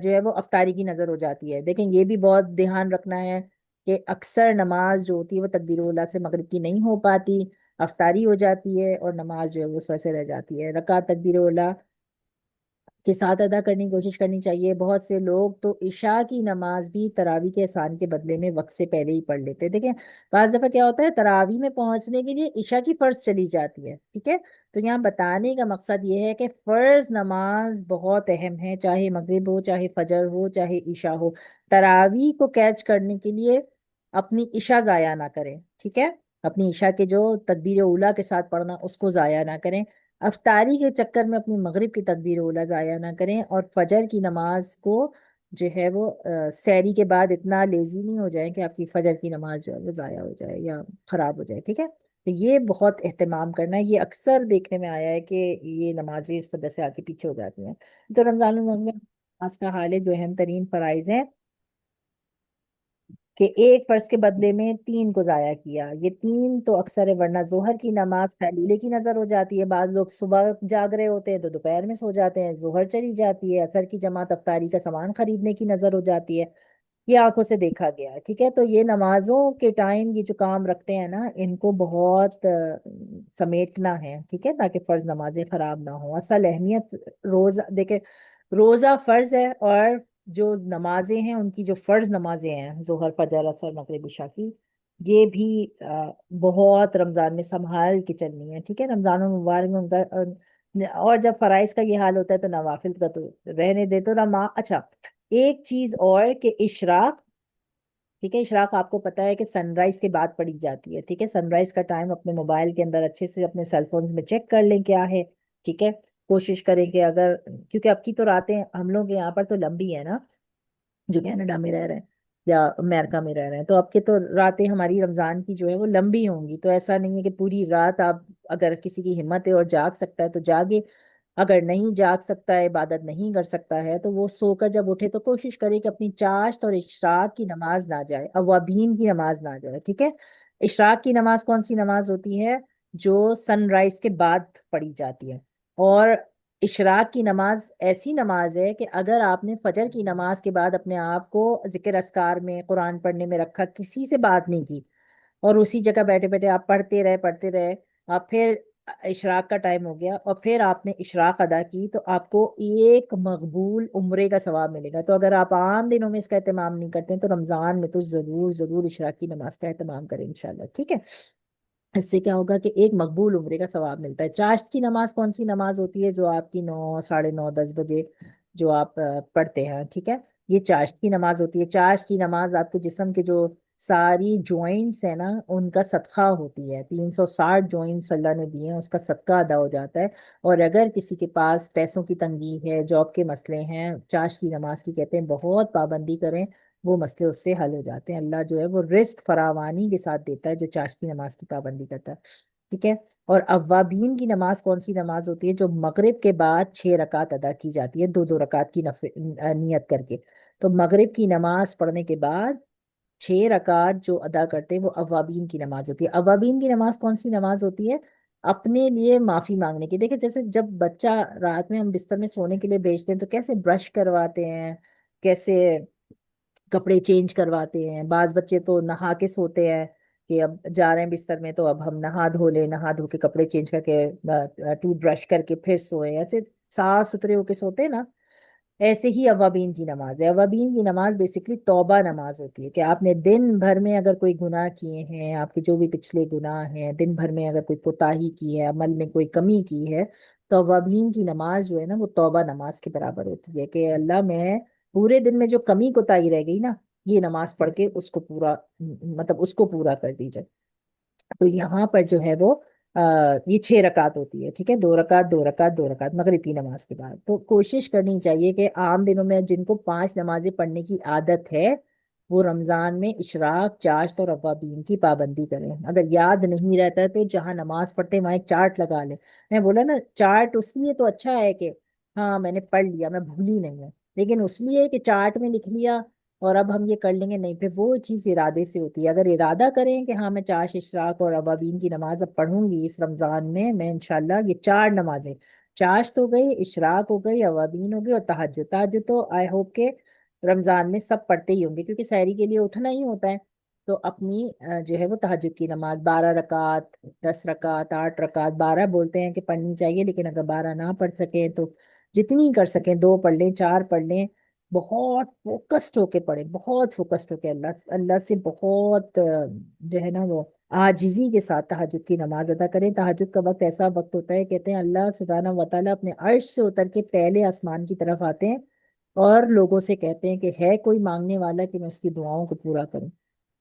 جو ہے وہ افطاری کی نظر ہو جاتی ہے۔ دیکھیں، یہ بھی بہت دھیان رکھنا ہے کہ اکثر نماز جو ہوتی ہے وہ تکبیر الاولیٰ سے مغرب کی نہیں ہو پاتی، افطاری ہو جاتی ہے، اور نماز جو ہے وہ اس وجہ سے رہ جاتی ہے۔ رکعت تکبیر الاولیٰ کے ساتھ ادا کرنے کی کوشش کرنی چاہیے۔ بہت سے لوگ تو عشاء کی نماز بھی تراوی کے احسان کے بدلے میں وقت سے پہلے ہی پڑھ لیتے ہیں۔ دیکھیں، بعض دفعہ کیا ہوتا ہے، تراوی میں پہنچنے کے لیے عشاء کی فرض چلی جاتی ہے، ٹھیک ہے، تو یہاں بتانے کا مقصد یہ ہے کہ فرض نماز بہت اہم ہے، چاہے مغرب ہو چاہے فجر ہو چاہے عشاء ہو، تراوی کو کیچ کرنے کے لیے اپنی عشاء ضائع نہ کریں، ٹھیک ہے، اپنی عشاء کے جو تکبیر اولیٰ کے ساتھ پڑھنا اس کو ضائع نہ کریں، افطاری کے چکر میں اپنی مغرب کی تکبیر اولیٰ ضائع نہ کریں، اور فجر کی نماز کو جو ہے وہ سحری کے بعد اتنا لیزی نہیں ہو جائیں کہ آپ کی فجر کی نماز جو ہے وہ ضائع ہو جائے یا خراب ہو جائے، ٹھیک ہے، تو یہ بہت اہتمام کرنا ہے، یہ اکثر دیکھنے میں آیا ہے کہ یہ نمازیں اس وجہ سے آگے پیچھے ہو جاتی ہیں۔ تو رمضان المبارک میں نماز کا حال ہے جو اہم ترین فرائض ہیں کہ ایک فرض کے بدلے میں 3 کو ضائع کیا، یہ 3 تو اکثر ہے، ورنہ ظہر کی نماز قیلولے کی نظر ہو جاتی ہے، بعض لوگ صبح جاگ رہے ہوتے ہیں تو دوپہر میں سو جاتے ہیں، ظہر چلی جاتی ہے، عصر کی جماعت افطاری کا سامان خریدنے کی نظر ہو جاتی ہے، یہ آنکھوں سے دیکھا گیا ہے، ٹھیک ہے، تو یہ نمازوں کے ٹائم یہ جو کام رکھتے ہیں نا ان کو بہت سمیٹنا ہے، ٹھیک ہے، تاکہ فرض نمازیں خراب نہ ہوں۔ اصل اہمیت روزہ دیکھے، روزہ فرض ہے، اور جو نمازیں ہیں ان کی جو فرض نمازیں ہیں ظہر فجر عصر مغرب عشاء کی، یہ بھی بہت رمضان میں سنبھال کے چلنی ہے، ٹھیک ہے، رمضان المبارک میں ان کا اور جب فرائض کا یہ حال ہوتا ہے تو نوافل کا تو رہنے دے، تو اچھا، ایک چیز اور کہ اشراق، ٹھیک ہے، اشراق آپ کو پتا ہے کہ سن رائز کے بعد پڑھی جاتی ہے، ٹھیک ہے، سن رائز کا ٹائم اپنے موبائل کے اندر اچھے سے اپنے سیل فونز میں چیک کر لیں کیا ہے، ٹھیک ہے، کوشش کریں کہ اگر کیونکہ اب کی تو راتیں ہم لوگ یہاں پر تو لمبی ہے نا، جو کینیڈا میں رہ رہے ہیں یا امریکہ میں رہ رہے ہیں، تو اب کے تو راتیں ہماری رمضان کی جو ہے وہ لمبی ہوں گی، تو ایسا نہیں ہے کہ پوری رات آپ اگر کسی کی ہمت ہے اور جاگ سکتا ہے تو جاگے، اگر نہیں جاگ سکتا ہے عبادت نہیں کر سکتا ہے تو وہ سو کر جب اٹھے تو کوشش کرے کہ اپنی چاشت اور اشراق کی نماز نہ جائے، اوابین کی نماز نہ جائے، ٹھیک ہے۔ اشراق کی نماز کون سی نماز ہوتی ہے؟ جو سن رائز کے بعد پڑھی جاتی ہے، اور اشراق کی نماز ایسی نماز ہے کہ اگر آپ نے فجر کی نماز کے بعد اپنے آپ کو ذکر اذکار میں قرآن پڑھنے میں رکھا، کسی سے بات نہیں کی، اور اسی جگہ بیٹھے بیٹھے آپ پڑھتے رہے، آپ پھر اشراق کا ٹائم ہو گیا اور پھر آپ نے اشراق ادا کی، تو آپ کو ایک مقبول عمرے کا ثواب ملے گا۔ تو اگر آپ عام دنوں میں اس کا اہتمام نہیں کرتے ہیں تو رمضان میں تو ضرور ضرور اشراق کی نماز کا اہتمام کریں انشاءاللہ، ٹھیک ہے؟ اس سے کیا ہوگا کہ ایک مقبول عمرے کا ثواب ملتا ہے۔ چاشت کی نماز کون سی نماز ہوتی ہے؟ جو آپ کی 9، 9:30، 10 بجے جو آپ پڑھتے ہیں، ٹھیک ہے؟ یہ چاشت کی نماز ہوتی ہے۔ چاشت کی نماز آپ کے جسم کے جو ساری جوائنٹس ہیں نا، ان کا صدقہ ہوتی ہے۔ 360 جوائنٹس اللہ نے دیے ہیں، اس کا صدقہ ادا ہو جاتا ہے۔ اور اگر کسی کے پاس پیسوں کی تنگی ہے، جاب کے مسئلے ہیں، چاشت کی نماز کی کہتے ہیں بہت پابندی کریں، وہ مسئلے اس سے حل ہو جاتے ہیں۔ اللہ جو ہے وہ رزق فراوانی کے ساتھ دیتا ہے جو چاشت کی نماز کی پابندی کرتا ہے، ٹھیک ہے؟ اور اوابین کی نماز کون سی نماز ہوتی ہے؟ جو مغرب کے بعد 6 رکعت ادا کی جاتی ہے، دو دو رکعت کی نیت کر کے۔ تو مغرب کی نماز پڑھنے کے بعد 6 رکعت جو ادا کرتے ہیں وہ اوابین کی نماز ہوتی ہے۔ اوابین کی نماز کون سی نماز ہوتی ہے؟ اپنے لیے معافی مانگنے کی۔ دیکھیں جیسے جب بچہ رات میں ہم بستر میں سونے کے لیے بھیجتے ہیں تو کیسے برش کرواتے ہیں، کیسے کپڑے چینج کرواتے ہیں، بعض بچے تو نہا کے سوتے ہیں کہ اب جا رہے ہیں بستر میں تو اب ہم نہا دھو لیں، نہا دھو کے کپڑے چینج کر کے ٹوتھ برش کر کے پھر سوئے، ایسے صاف ستھرے ہو کے سوتے ہیں نا۔ ایسے ہی اوابین کی نماز ہے۔ اوابین کی نماز بیسکلی توبہ نماز ہوتی ہے کہ آپ نے دن بھر میں اگر کوئی گناہ کیے ہیں، آپ کے جو بھی پچھلے گناہ ہیں، دن بھر میں اگر کوئی کوتاہی کی ہے، عمل میں کوئی کمی کی ہے، تو اوابین کی نماز جو ہے نا وہ توبہ نماز کے برابر ہوتی ہے کہ اللہ میں پورے دن میں جو کمی کوتاہی رہ گئی نا، یہ نماز پڑھ کے اس کو پورا، مطلب اس کو پورا کر دیجیے۔ تو یہاں پر جو ہے وہ یہ 6 رکعت ہوتی ہے، ٹھیک ہے؟ 2 رکعت 2 رکعت 2 رکعت مغرب کی نماز کے بعد۔ تو کوشش کرنی چاہیے کہ عام دنوں میں جن کو 5 نمازیں پڑھنے کی عادت ہے وہ رمضان میں اشراق، چاشت اور اوابین کی پابندی کریں۔ اگر یاد نہیں رہتا ہے تو جہاں نماز پڑھتے ہیں وہاں ایک چارٹ لگا لیں۔ میں بولا نا چارٹ اس لیے تو اچھا ہے کہ ہاں میں نے پڑھ لیا، میں بھولی نہیں ہوں، لیکن اس لیے کہ چارٹ میں لکھ لیا اور اب ہم یہ کر لیں گے نہیں، پھر وہ چیز ارادے سے ہوتی ہے۔ اگر ارادہ کریں کہ ہاں میں چاش، اشراق اور ابابین کی نماز اب پڑھوں گی اس رمضان میں انشاءاللہ یہ 4 نمازیں، چاشت ہو گئی، اشراق ہو گئی، اوابین ہو گئی اور تہجد۔ تہجد تو آئی ہوپ کہ رمضان میں سب پڑھتے ہی ہوں گے کیونکہ سحری کے لیے اٹھنا ہی ہوتا ہے۔ تو اپنی جو ہے وہ تہجد کی نماز 12 رکعت، 10 رکعت، 8 رکعت، 12 بولتے ہیں کہ پڑھنی چاہیے، لیکن اگر 12 نہ پڑھ سکیں تو جتنی کر سکیں، 2 پڑھ لیں، 4 پڑھ لیں۔ بہت فوکسڈ ہو کے پڑھے، بہت فوکسڈ ہو کے اللہ اللہ سے بہت جو ہے نا وہ عاجزی کے ساتھ تہجد کی نماز ادا کریں۔ تہجد کا وقت ایسا وقت ہوتا ہے، کہتے ہیں اللہ سبحانہ و تعالیٰ اپنے عرش سے اتر کے پہلے آسمان کی طرف آتے ہیں اور لوگوں سے کہتے ہیں کہ ہے کوئی مانگنے والا کہ میں اس کی دعاؤں کو پورا کروں۔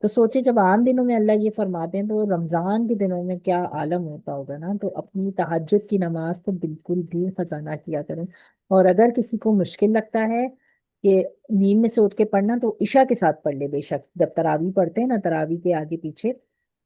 تو سوچے جب عام دنوں میں اللہ یہ فرماتے ہیں تو رمضان کے دنوں میں کیا عالم ہوتا ہوگا نا۔ تو اپنی تہجد کی نماز تو بالکل بھی خزانہ کیا کریں۔ اور اگر کسی کو مشکل لگتا ہے کہ نیند میں سے اٹھ کے پڑھنا، تو عشاء کے ساتھ پڑھ لے بے شک، جب تراویح پڑھتے ہیں نا تراویح کے آگے پیچھے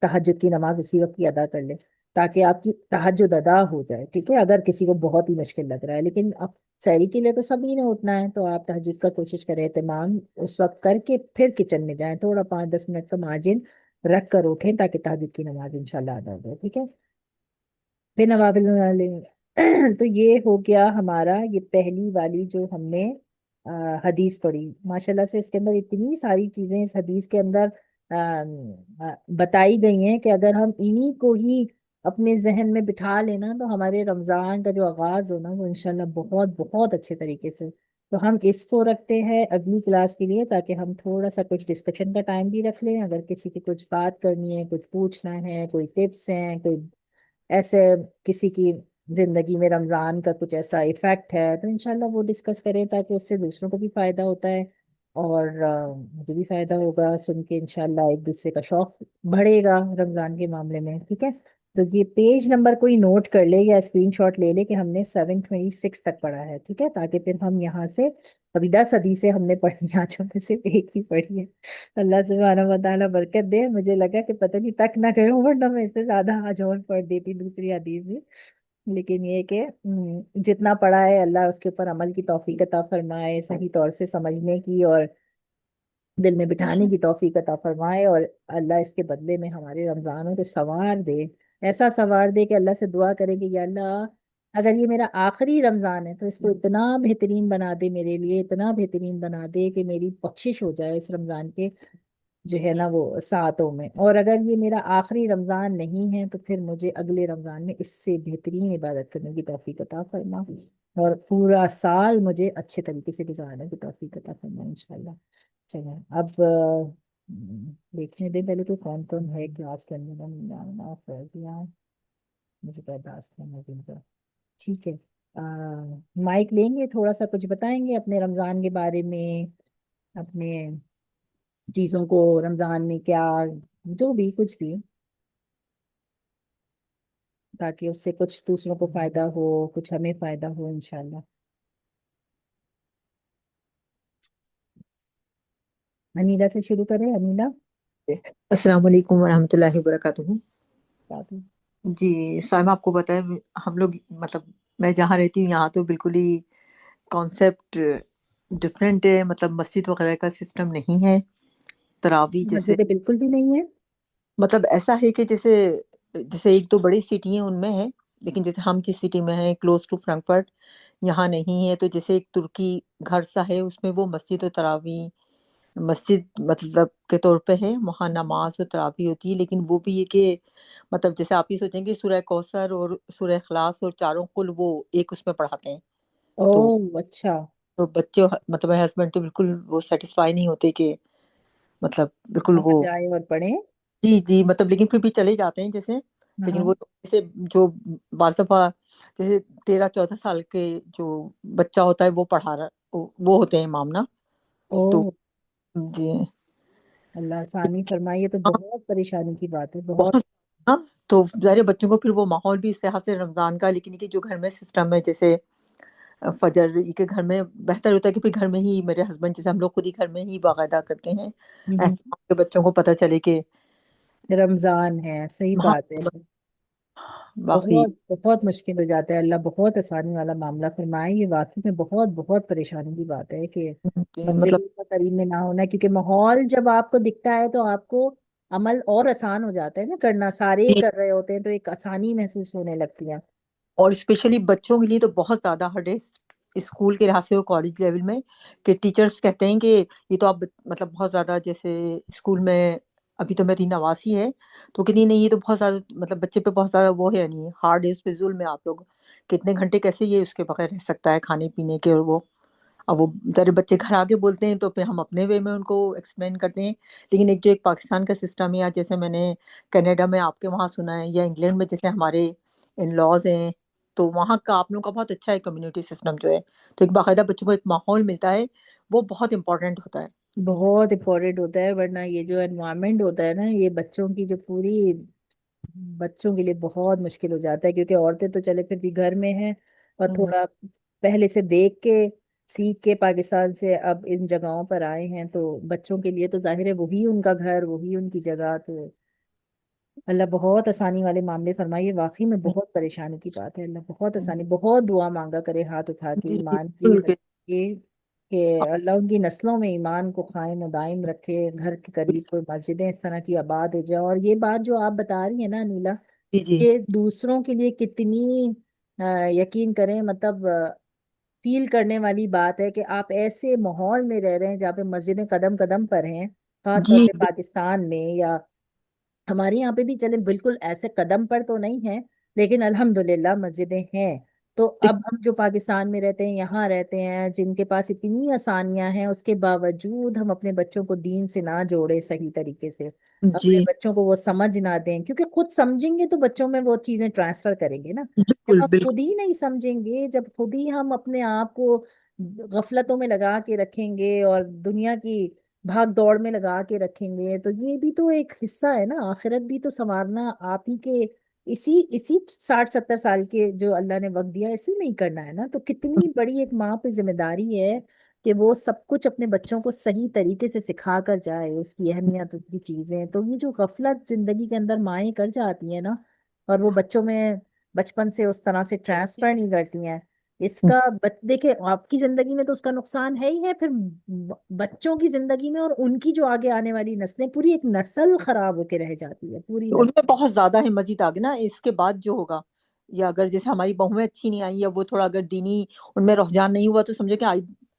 تہجد کی نماز اسی وقت کی ادا کر لے تاکہ آپ کی تہجد ادا ہو جائے، ٹھیک ہے؟ اگر کسی کو بہت ہی مشکل لگ رہا ہے، لیکن اب سحری کے لیے تو سبھی نے اٹھنا ہے تو آپ تہجد کا کوشش کریں اہتمام اس وقت کر کے پھر کچن میں جائیں، تھوڑا 5-10 منٹ کا مارجن رکھ کر اٹھیں تاکہ تہجد کی نماز انشاءاللہ ادا ہو جائے، ٹھیک ہے؟ پھر نوافل والے تو یہ ہو گیا ہمارا یہ پہلی والی جو ہم نے حدیث پڑھی۔ ماشاءاللہ سے اس کے اندر اتنی ساری چیزیں اس حدیث کے اندر بتائی گئی ہیں کہ اگر ہم انہی کو ہی اپنے ذہن میں بٹھا لینا تو ہمارے رمضان کا جو آغاز ہونا وہ انشاءاللہ بہت بہت اچھے طریقے سے۔ تو ہم اس کو رکھتے ہیں اگلی کلاس کے لیے تاکہ ہم تھوڑا سا کچھ ڈسکشن کا ٹائم بھی رکھ لیں، اگر کسی کی کچھ بات کرنی ہے، کچھ پوچھنا ہے، کوئی ٹپس ہیں، کوئی ایسے کسی کی زندگی میں رمضان کا کچھ ایسا ایفیکٹ ہے تو انشاءاللہ وہ ڈسکس کریں تاکہ اس سے دوسروں کو بھی فائدہ ہوتا ہے اور مجھے بھی فائدہ ہوگا سن کے، انشاءاللہ ایک دوسرے کا شوق بڑھے گا رمضان کے معاملے میں، ٹھیک ہے؟ تو یہ پیج نمبر کوئی نوٹ کر لے یا اسکرین شاٹ لے لے کہ ہم نے 726 تک پڑھا ہے، ٹھیک ہے؟ تاکہ پھر ہم یہاں سے ابھی 10 حدیثیں ہم نے پڑھی ہیں، آج ہم نے صرف ایک ہی پڑھی ہے۔ اللہ سبحانہ و تعالیٰ برکت دے۔ مجھے لگا کہ پتہ نہیں تک نہ گئے ہوں ورنہ میں اس سے زیادہ آج اور پڑھ دیتی دوسری حدیث بھی، لیکن یہ کہ جتنا پڑھا ہے اللہ اس کے اوپر عمل کی توفیق عطا فرمائے، صحیح طور سے سمجھنے کی اور دل میں بٹھانے کی توفیق عطا فرمائے، اور اللہ اس کے بدلے میں ہمارے رمضانوں کو سوار دے، ایسا سوار دے کہ اللہ سے دعا کرے کہ یا اللہ اگر یہ میرا آخری رمضان ہے تو اس کو اتنا بہترین بنا دے میرے لیے، اتنا بہترین بنا دے کہ میری بخشش ہو جائے اس رمضان کے جو ہے نا وہ ساتوں میں. اور اگر یہ میرا آخری رمضان نہیں ہے تو پھر مجھے اگلے رمضان میں اس سے بہترین عبادت کرنے کی توفیق عطا فرما، اور پورا سال مجھے اچھے طریقے سے گزارنے کی توفیق عطا فرما انشاءاللہ. چلیں اب دیکھنے دیں پہلے تو کون کون ہے کلاس کرنے میں. فوزیہ، مجھے برداشت کرنا دیں گا. ٹھیک ہے. مائک لیں گے، تھوڑا سا کچھ بتائیں گے اپنے رمضان کے بارے میں، اپنے چیزوں کو رمضان میں کیا، جو بھی کچھ بھی، تاکہ اس سے کچھ دوسروں کو فائدہ ہو، کچھ ہمیں فائدہ ہو انشاءاللہ. انیلا سے شروع کریں. انیلا. السلام علیکم ورحمۃ اللہ وبرکاتہ. بات ہو. جی سائمہ، آپ کو پتہ ہے ہم لوگ مطلب میں جہاں رہتی ہوں یہاں تو بالکل ہی کانسیپٹ ڈفرینٹ ہے، مطلب مسجد وغیرہ کا سسٹم نہیں ہے. تراویح جیسے مسجدیں بالکل بھی نہیں ہے. مطلب ایسا ہے کہ جیسے جیسے ایک دو بڑی سٹی ہیں ان میں ہے، لیکن جیسے ہم جس سٹی میں ہیں کلوز ٹو فرینکفرٹ یہاں نہیں ہے. تو جیسے ایک ترکی گھر سا ہے، اس میں وہ مسجد و تراویح مسجد مطلب کے طور پہ ہے، وہاں نماز و تراویح ہوتی ہے. لیکن وہ بھی یہ کہ مطلب جیسے آپ یہ سوچیں کہ سورہ کوثر اور سورہ اخلاص اور چاروں کل وہ ایک اس میں پڑھاتے ہیں. تو اوہ اچھا. تو بچے مطلب میرے ہسبینڈ تو بالکل وہ سیٹسفائی نہیں ہوتے کہ مطلب بالکل وہاں وہ جائیں اور پڑھیں. جی جی مطلب لیکن پھر بھی چلے جاتے ہیں جیسے. لیکن ہاں. وہ جیسے جو بعض دفعہ جیسے 13-14 سال کے جو بچہ ہوتا ہے وہ پڑھا رہا وہ ہوتے ہیں امام نا. تو اوہ جی اللہ آسانی فرمائیے. تو ہاں، بہت پریشانی کی بات ہے، بہت. بہت ہاں. تو ظاہر ہے بچوں کو پھر وہ ماحول بھی اس لحاظ سے رمضان کا، لیکن کہ جو گھر میں سسٹم ہے جیسے فجر کے گھر میں بہتر ہوتا ہے کہ پھر گھر میں ہی میرے ہسبینڈ جیسے ہم لوگ خود ہی گھر میں ہی باقاعدہ کرتے ہیں ہم، اہتمام کے بچوں کو پتہ چلے کہ رمضان ہے، صحیح ہاں بات ہے. باقی بہت بہت مشکل ہو جاتا ہے. اللہ بہت آسانی والا معاملہ فرمائے. یہ واقعی میں بہت بہت پریشانی کی بات ہے کہ مطلب مسجد کا قریب میں نہ ہونا، کیونکہ ماحول جب آپ کو دکھتا ہے تو آپ کو عمل اور آسان ہو جاتا ہے نا کرنا. سارے کر رہے ہوتے ہیں تو ایک آسانی محسوس ہونے لگتی ہے. اور اسپیشلی بچوں کے لیے تو بہت زیادہ ہارڈ ہے اسکول کے لحاظ سے اور کالج لیول میں، کہ ٹیچرز کہتے ہیں کہ یہ تو آپ مطلب بہت زیادہ جیسے اسکول میں ابھی تو میری نواسی ہے تو کتنی نہیں، یہ تو بہت زیادہ مطلب بچے پہ بہت زیادہ وہ ہے نہیں ہارڈ ہے، اس پہ ظلم ہے. آپ لوگ کتنے گھنٹے کیسے یہ اس کے بغیر رہ سکتا ہے کھانے پینے کے. اور وہ اب وہ ذرا بچے گھر آگے بولتے ہیں تو پھر ہم اپنے وے میں ان کو ایکسپلین کرتے ہیں. لیکن ایک جو ایک پاکستان کا سسٹم ہے، یا جیسے میں نے کینیڈا میں آپ کے وہاں سنا ہے، یا انگلینڈ میں جیسے ہمارے ان لاز ہیں، تو وہاں کا آپ لوگوں کا بہت اچھا ہے کمیونٹی سسٹم جو ہے. تو ایک باقاعدہ بچوں کو ایک ماحول ملتا ہے، وہ بہت امپورٹنٹ ہوتا ہے. بہت امپورٹنٹ ہوتا ہے. ورنہ یہ جو انوائرمنٹ ہوتا ہے نا، یہ بچوں کی جو پوری بچوں کے لیے بہت مشکل ہو جاتا ہے. کیونکہ عورتیں تو چلے پھر بھی گھر میں ہیں اور ہوں، تھوڑا پہلے سے دیکھ کے سیکھ کے پاکستان سے اب ان جگہوں پر آئے ہیں، تو بچوں کے لیے تو ظاہر ہے وہی ان کا گھر، وہی ان کی جگہ. تو اللہ بہت آسانی والے معاملے فرمائیے. واقعی میں بہت پریشانی کی بات ہے. اللہ بہت آسانی، بہت دعا مانگا کرے ہاتھ اٹھا کے جی ایمان کی بالکل کہ اللہ ان کی نسلوں میں ایمان کو قائم و دائم رکھے. گھر کے قریب کوئی مسجدیں اس طرح کی آباد ہو جائے. اور یہ بات جو آپ بتا رہی ہیں نا نیلا، جی جی یہ دوسروں کے لیے کتنی یقین کریں مطلب فیل کرنے والی بات ہے کہ آپ ایسے ماحول میں رہ رہے ہیں جہاں پہ مسجدیں قدم قدم پر ہیں. خاص طور جی پہ پاکستان میں، یا ہمارے یہاں پہ بھی چلے بالکل ایسے قدم پر تو نہیں ہے لیکن الحمدللہ مسجدیں ہیں. تو اب ہم جو پاکستان میں رہتے ہیں، یہاں رہتے ہیں، جن کے پاس اتنی آسانیاں ہیں، اس کے باوجود ہم اپنے بچوں کو دین سے نہ جوڑے صحیح طریقے سے، جی اپنے بچوں کو وہ سمجھ نہ دیں. کیونکہ خود سمجھیں گے تو بچوں میں وہ چیزیں ٹرانسفر کریں گے نا. بالکل جب ہم بالکل خود ہی نہیں سمجھیں گے، جب خود ہی ہم اپنے آپ کو غفلتوں میں لگا کے رکھیں گے اور دنیا کی بھاگ دوڑ میں لگا کے رکھیں گے، تو یہ بھی تو ایک حصہ ہے نا. آخرت بھی تو سنوارنا آپ ہی کے اسی 60-70 سال کے جو اللہ نے وقت دیا اسی میں ہی کرنا ہے نا. تو کتنی بڑی ایک ماں پہ ذمہ داری ہے کہ وہ سب کچھ اپنے بچوں کو صحیح طریقے سے سکھا کر جائے، اس کی اہمیت، اس کی چیزیں. تو یہ جو غفلت زندگی کے اندر مائیں کر جاتی ہیں نا، اور وہ بچوں میں بچپن سے اس طرح سے ٹرانسفر نہیں کرتی ہیں، اس کا دیکھیں آپ کی زندگی میں تو اس کا نقصان ہے ہی ہے، پھر بچوں کی زندگی میں اور ان کی جو آگے آنے والی نسلیں، پوری ایک نسل خراب ہو کے رہ جاتی ہے، پوری ان نسل. میں بہت زیادہ ہے مزید آگے نا اس کے بعد جو ہوگا یا اگر جیسے ہماری بہویں اچھی نہیں آئی یا وہ تھوڑا اگر دینی ان میں رجحان نہیں ہوا تو سمجھو کہ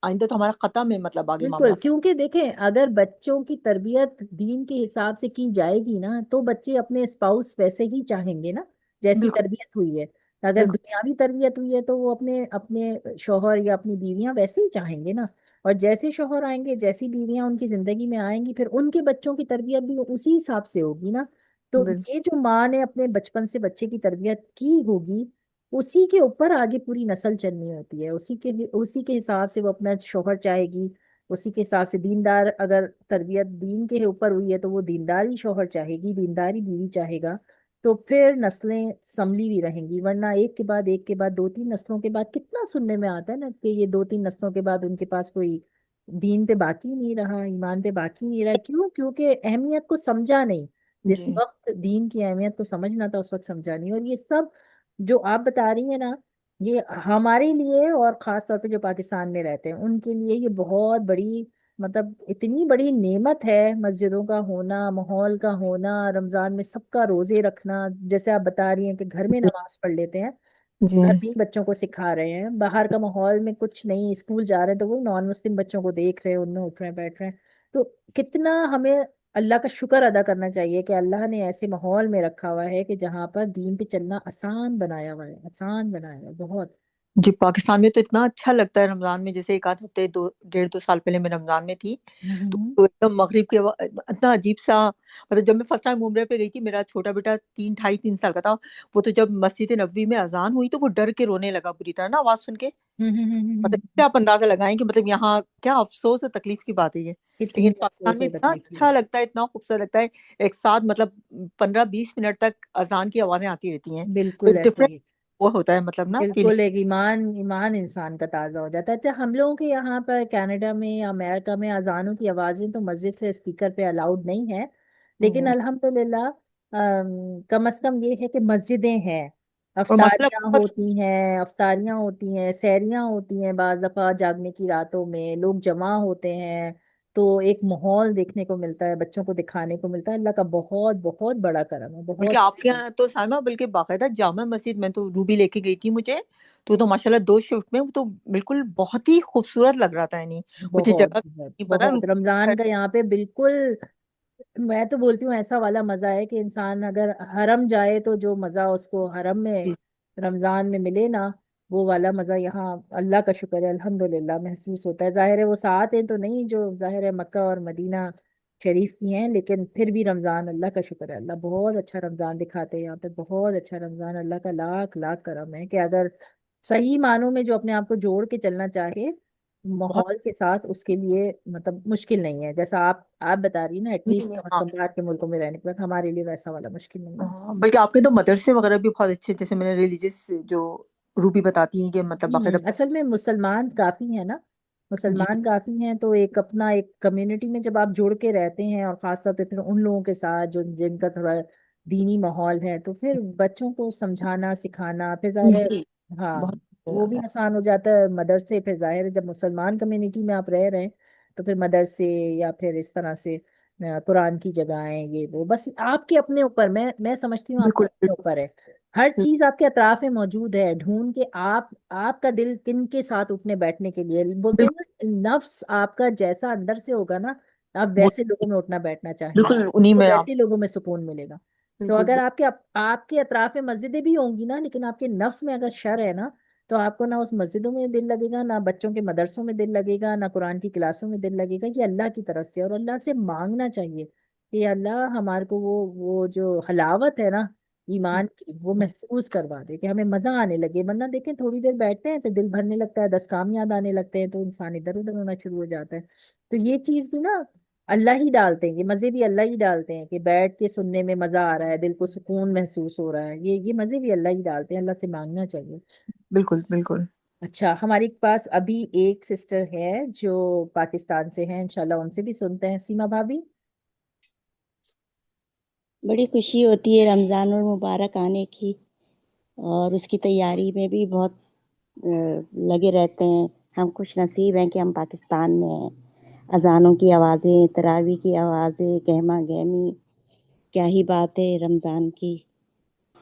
آئندہ تو ہمارا ختم ہے مطلب آگے بالکل، معاملہ. کیونکہ دیکھیں اگر بچوں کی تربیت دین کے حساب سے کی جائے گی نا تو بچے اپنے اسپاؤس ویسے ہی چاہیں گے نا جیسی بالکل تربیت ہوئی ہے. اگر بالکل دنیاوی تربیت ہوئی ہے تو وہ اپنے اپنے شوہر یا اپنی بیویاں ویسے ہی چاہیں گے نا. اور جیسے شوہر آئیں گے جیسی بیویاں ان کی زندگی میں آئیں گی پھر ان کے بچوں کی تربیت بھی اسی حساب سے ہوگی نا. تو بالکل یہ جو ماں نے اپنے بچپن سے بچے کی تربیت کی ہوگی اسی کے اوپر آگے پوری نسل چلنی ہوتی ہے. اسی کے حساب سے وہ اپنا شوہر چاہے گی. اسی کے حساب سے دیندار اگر تربیت دین کے اوپر ہوئی ہے تو وہ دینداری شوہر چاہے گی دینداری بیوی چاہے گا. تو پھر نسلیں سنبھلی بھی رہیں گی. ورنہ ایک کے بعد ایک کے بعد 2-3 نسلوں کے بعد کتنا سننے میں آتا ہے نا کہ یہ 2-3 نسلوں کے بعد ان کے پاس کوئی دین پہ باقی نہیں رہا ایمان پہ باقی نہیں رہا. کیوں؟ کیونکہ اہمیت کو سمجھا نہیں. جس جی وقت دین کی اہمیت کو سمجھنا تھا اس وقت سمجھا نہیں. اور یہ سب جو آپ بتا رہی ہیں نا یہ ہمارے لیے اور خاص طور پہ جو پاکستان میں رہتے ہیں ان کے لیے یہ بہت بڑی مطلب اتنی بڑی نعمت ہے مسجدوں کا ہونا ماحول کا ہونا رمضان میں سب کا روزے رکھنا. جیسے آپ بتا رہی ہیں کہ گھر میں نماز پڑھ لیتے ہیں جی گھر میں ہی بچوں کو سکھا رہے ہیں. باہر کا ماحول میں کچھ نہیں اسکول جا رہے ہیں تو وہ نان مسلم بچوں کو دیکھ رہے ہیں ان میں اٹھ رہے ہیں بیٹھ رہے ہیں. تو کتنا ہمیں اللہ کا شکر ادا کرنا چاہیے کہ اللہ نے ایسے ماحول میں رکھا ہوا ہے کہ جہاں پر دین پہ چلنا آسان بنایا ہوا ہے آسان بنایا ہوا ہے بہت. جی پاکستان میں تو اتنا اچھا لگتا ہے رمضان میں. جیسے ایک آدھ ہفتے 1.5-2 سال پہلے میں رمضان میں تھی تو ہوں ایک دم مغرب کے اتنا عجیب سا مطلب جب میں فرسٹ ٹائم عمرے پہ گئی تھی میرا چھوٹا بیٹا 2.5-3 سال کا تھا. وہ تو جب مسجد نبوی میں اذان ہوئی تو وہ ڈر کے رونے لگا بری طرح نا آواز سن کے. مطلب اس سے آپ اندازہ لگائیں کہ مطلب یہاں کیا افسوس اور تکلیف کی بات ہے یہ. کتنی لیکن پاکستان افسوس میں اور اتنا تکلیف کی اچھا لگتا ہے اتنا خوبصورت لگتا ہے. ایک ساتھ مطلب 15-20 منٹ تک اذان کی آوازیں آتی رہتی ہیں. بالکل ایک ایسے ڈفرینٹ ہی وہ ہوتا ہے مطلب نا بالکل ایک ایمان انسان کا تازہ ہو جاتا ہے. اچھا ہم لوگوں کے یہاں پر کینیڈا میں یا امریکہ میں اذانوں کی آوازیں تو مسجد سے اسپیکر پہ الاؤڈ نہیں ہے لیکن فیلنگ. الحمدللہ کم از کم یہ ہے کہ مسجدیں ہیں اور مسئلہ افطاریاں ہوتی ہیں سحریاں ہوتی ہیں بعض دفعہ جاگنے کی راتوں میں لوگ جمع ہوتے ہیں تو ایک ماحول دیکھنے کو ملتا ہے بچوں کو دکھانے کو ملتا ہے. اللہ کا بہت بہت بڑا کرم ہے بلکہ بہت آپ کے بڑا یہاں تو سائمہ بلکہ باقاعدہ جامع مسجد میں تو روبی لے کے گئی تھی مجھے تو ماشاءاللہ 2 شفٹ میں وہ تو بالکل بہت ہی خوبصورت لگ رہا تھا. یعنی مجھے بہت جگہ بہت نہیں پتا بہت رمضان کا یہاں پہ بالکل میں تو بولتی ہوں ایسا والا مزہ ہے کہ انسان اگر حرم جائے تو جو مزہ اس کو حرم میں رمضان میں ملے نا وہ والا مزہ یہاں اللہ کا شکر ہے الحمدللہ محسوس ہوتا ہے. ظاہر ہے وہ ساتھ ہیں تو نہیں جو ظاہر ہے مکہ اور مدینہ شریف کی ہیں لیکن پھر بھی رمضان اللہ کا شکر ہے اللہ بہت اچھا رمضان دکھاتے ہیں یہاں پہ بہت اچھا رمضان. اللہ کا لاکھ لاکھ کرم ہے کہ اگر صحیح معنوں میں جو اپنے آپ کو جوڑ کے چلنا چاہے بہت ماحول کے ساتھ اس کے لیے مطلب مشکل نہیں ہے. جیسا آپ بتا رہی نا ایٹ نہیں لیسٹ نہیں کم از ہاں کم باہر کے ملکوں میں رہنے کے بعد ہمارے لیے ویسا والا مشکل نہیں ہے. ہاں، بلکہ آپ کے تو مدرسے وغیرہ بھی بہت اچھے جیسے میں نے ریلیجیس جو روبی بتاتی ہیں کہ مطلب باقاعدہ اصل میں مسلمان کافی ہیں نا جی مسلمان کافی ہیں تو ایک اپنا ایک کمیونٹی میں جب آپ جڑ کے رہتے ہیں اور خاص طور پہ پھر ان لوگوں کے ساتھ جو جن کا تھوڑا دینی ماحول ہے تو پھر بچوں کو سمجھانا سکھانا پھر ظاہر ہے ایزی ہاں بہت وہ بھی آسان ہو جاتا ہے. مدرسے پھر ظاہر ہے جب مسلمان کمیونٹی میں آپ رہ رہے ہیں تو پھر مدرسے یا پھر اس طرح سے قرآن کی جگہیں یہ وہ بس آپ کے اپنے اوپر میں سمجھتی ہوں آپ کے بالکل اپنے اوپر ہے. ہر چیز آپ کے اطراف میں موجود ہے ڈھونڈ کے آپ کا دل کن کے ساتھ اٹھنے بیٹھنے کے لیے بولتے ہیں بالکل نا نفس آپ کا جیسا اندر سے ہوگا نا آپ وہ ویسے لوگوں میں اٹھنا بیٹھنا چاہیں گے بالکل انہی تو میں آپ ویسے لوگوں میں سکون ملے گا. تو بالکل اگر آپ کے اطراف میں مسجدیں بھی ہوں گی نا لیکن آپ کے نفس میں اگر شر ہے نا تو آپ کو نہ اس مسجدوں میں دل لگے گا نہ بچوں کے مدرسوں میں دل لگے گا نہ قرآن کی کلاسوں میں دل لگے گا. یہ اللہ کی طرف سے اور اللہ سے مانگنا چاہیے کہ اللہ ہمارے کو وہ جو حلاوت ہے نا ایمان کی وہ محسوس کروا دے کہ ہمیں مزہ آنے لگے. ورنہ دیکھیں تھوڑی دیر بیٹھتے ہیں پھر دل بھرنے لگتا ہے 10 کام یاد آنے لگتے ہیں تو انسان ادھر ادھر ہونا شروع ہو جاتا ہے. تو یہ چیز بھی نا اللہ ہی ڈالتے ہیں یہ مزے بھی اللہ ہی ڈالتے ہیں کہ بیٹھ کے سننے میں مزہ آ رہا ہے دل کو سکون محسوس ہو رہا ہے. یہ مزے بھی اللہ ہی ڈالتے ہیں اللہ سے مانگنا چاہیے. بالکل بالکل اچھا ہمارے پاس ابھی ایک سسٹر ہے جو پاکستان سے ہیں انشاءاللہ ان سے بھی سنتے ہیں. سیما بھابھی بڑی خوشی ہوتی ہے رمضان المبارک آنے کی اور اس کی تیاری میں بھی بہت لگے رہتے ہیں. ہم خوش نصیب ہیں کہ ہم پاکستان میں ہیں. اذانوں کی آوازیں تراویح کی آوازیں گہما گہمی کیا ہی بات ہے رمضان کی.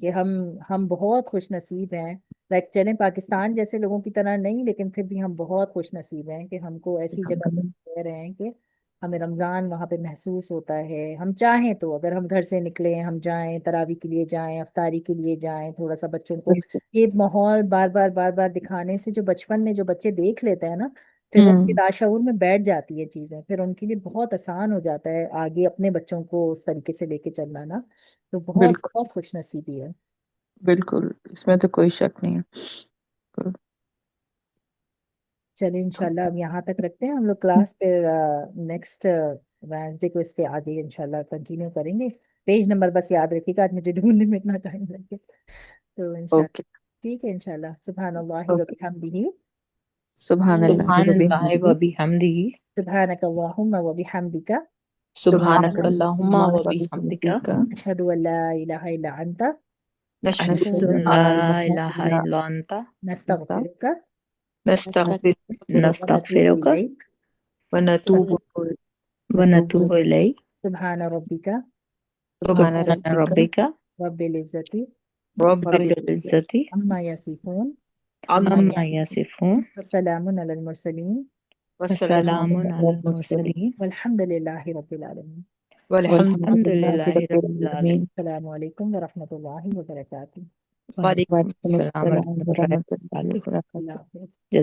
کہ ہم بہت خوش نصیب ہیں، لائک چلیں پاکستان جیسے لوگوں کی طرح نہیں، لیکن پھر بھی ہم بہت خوش نصیب ہیں کہ ہم کو ایسی جگہ پہ رہ رہے ہیں کہ ہمیں رمضان وہاں پہ محسوس ہوتا ہے. ہم چاہیں تو اگر ہم گھر سے نکلیں، ہم جائیں تراویح کے لیے، جائیں افطاری کے لیے جائیں، تھوڑا سا بچوں کو یہ ماحول بار بار بار بار دکھانے سے جو بچپن میں جو بچے دیکھ لیتے ہیں نا، پھر ان کے لاشعور میں بیٹھ جاتی ہے چیزیں، پھر ان کے لیے بہت آسان ہو جاتا ہے آگے اپنے بچوں کو اس طریقے سے لے کے چلنا نا. تو بہت بالکل بہت خوش نصیبی ہے. بالکل، اس میں تو کوئی شک نہیں ہے. چلیں انشاءاللہ اب یہاں تک رکھتے ہیں ہم لوگ کلاس، پھر نیکسٹ وینسڈے کو اس کے آگے انشاءاللہ کنٹینیو کریں گے. پیج نمبر بس یاد رکھیے گا، آج مجھے ڈھونڈنے میں اتنا ٹائم لگے. تو انشاءاللہ اوکے، ٹھیک ہے، انشاءاللہ سبحان اللہ و اوکے. بحمدہ، سبحان اللہ سبحان و اللہ و بحمدہ، بحمدہ، سبحانک اللہم و بحمدک، سبحانک سبحانک اللہم و اللہم و بحمدک، بحمدک، اشہد ان لا الہ الا انت، نشهد اشہد نشہد ان ان لا لا الہ الہ الا انت، الا انت، نستغفرک نستغفرك ونتوب نستغفرک الیک ونتوب ونتوب الیک. سبحان ربک سبحان سبحان ربک ربک رب العزت رب رب العزت عما یصفون عما یصفون وسلام علی المرسلین والسلام وسلام علی المرسلین والحمد للہ رب العالمین. والحمد والحمد للہ للہ رب رب العالمین. العالمین. السلام علیکم ورحمۃ اللہ وبرکاتہ. وعلیکم وعلیکم وعلیکم السلام السلام ورحمۃ اللہ ورحمۃ اللہ وبرکاتہ. وبرکاتہ. اللہ حافظ.